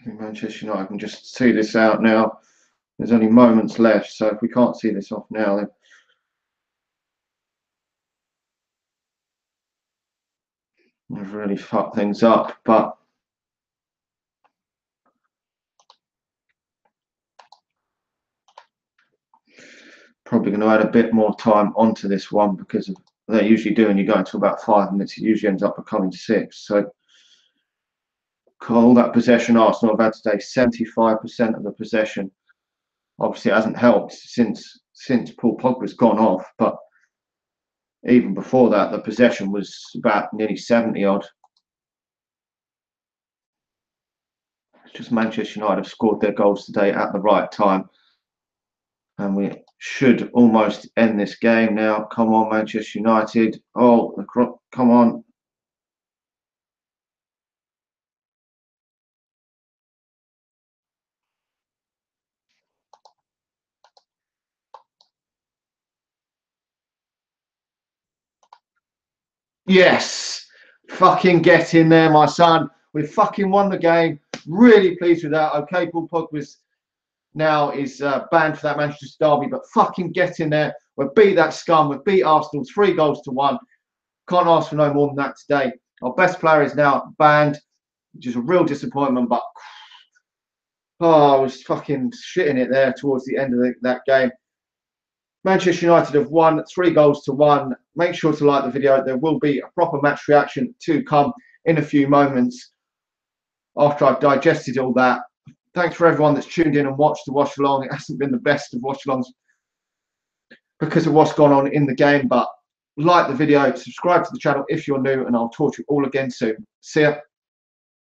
Manchester United can just see this out now. There's only moments left, so if we can't see this off now, then we've really fucked things up. But probably going to add a bit more time onto this one because they usually do, and you go into about 5 minutes, it usually ends up becoming 6. So all that possession Arsenal have had today, 75% of the possession. Obviously, it hasn't helped since Paul Pogba's gone off, but even before that, the possession was about nearly 70 odd. It's just Manchester United have scored their goals today at the right time. And we should almost end this game now. Come on, Manchester United. Oh, come on. Yes. Fucking get in there, my son. We fucking won the game. Really pleased with that. Okay, Paul Pogba's now is banned for that Manchester derby, but fucking get in there. We beat that scum. We beat Arsenal 3-1. Can't ask for no more than that today. Our best player is now banned, which is a real disappointment, but I was fucking shitting it there towards the end of that game. Manchester United have won 3-1. Make sure to like the video. There will be a proper match reaction to come in a few moments after I've digested all that. Thanks for everyone that's tuned in and watched the watch along. It hasn't been the best of watch alongs because of what's gone on in the game, but like the video, subscribe to the channel if you're new, and I'll talk to you all again soon. See ya.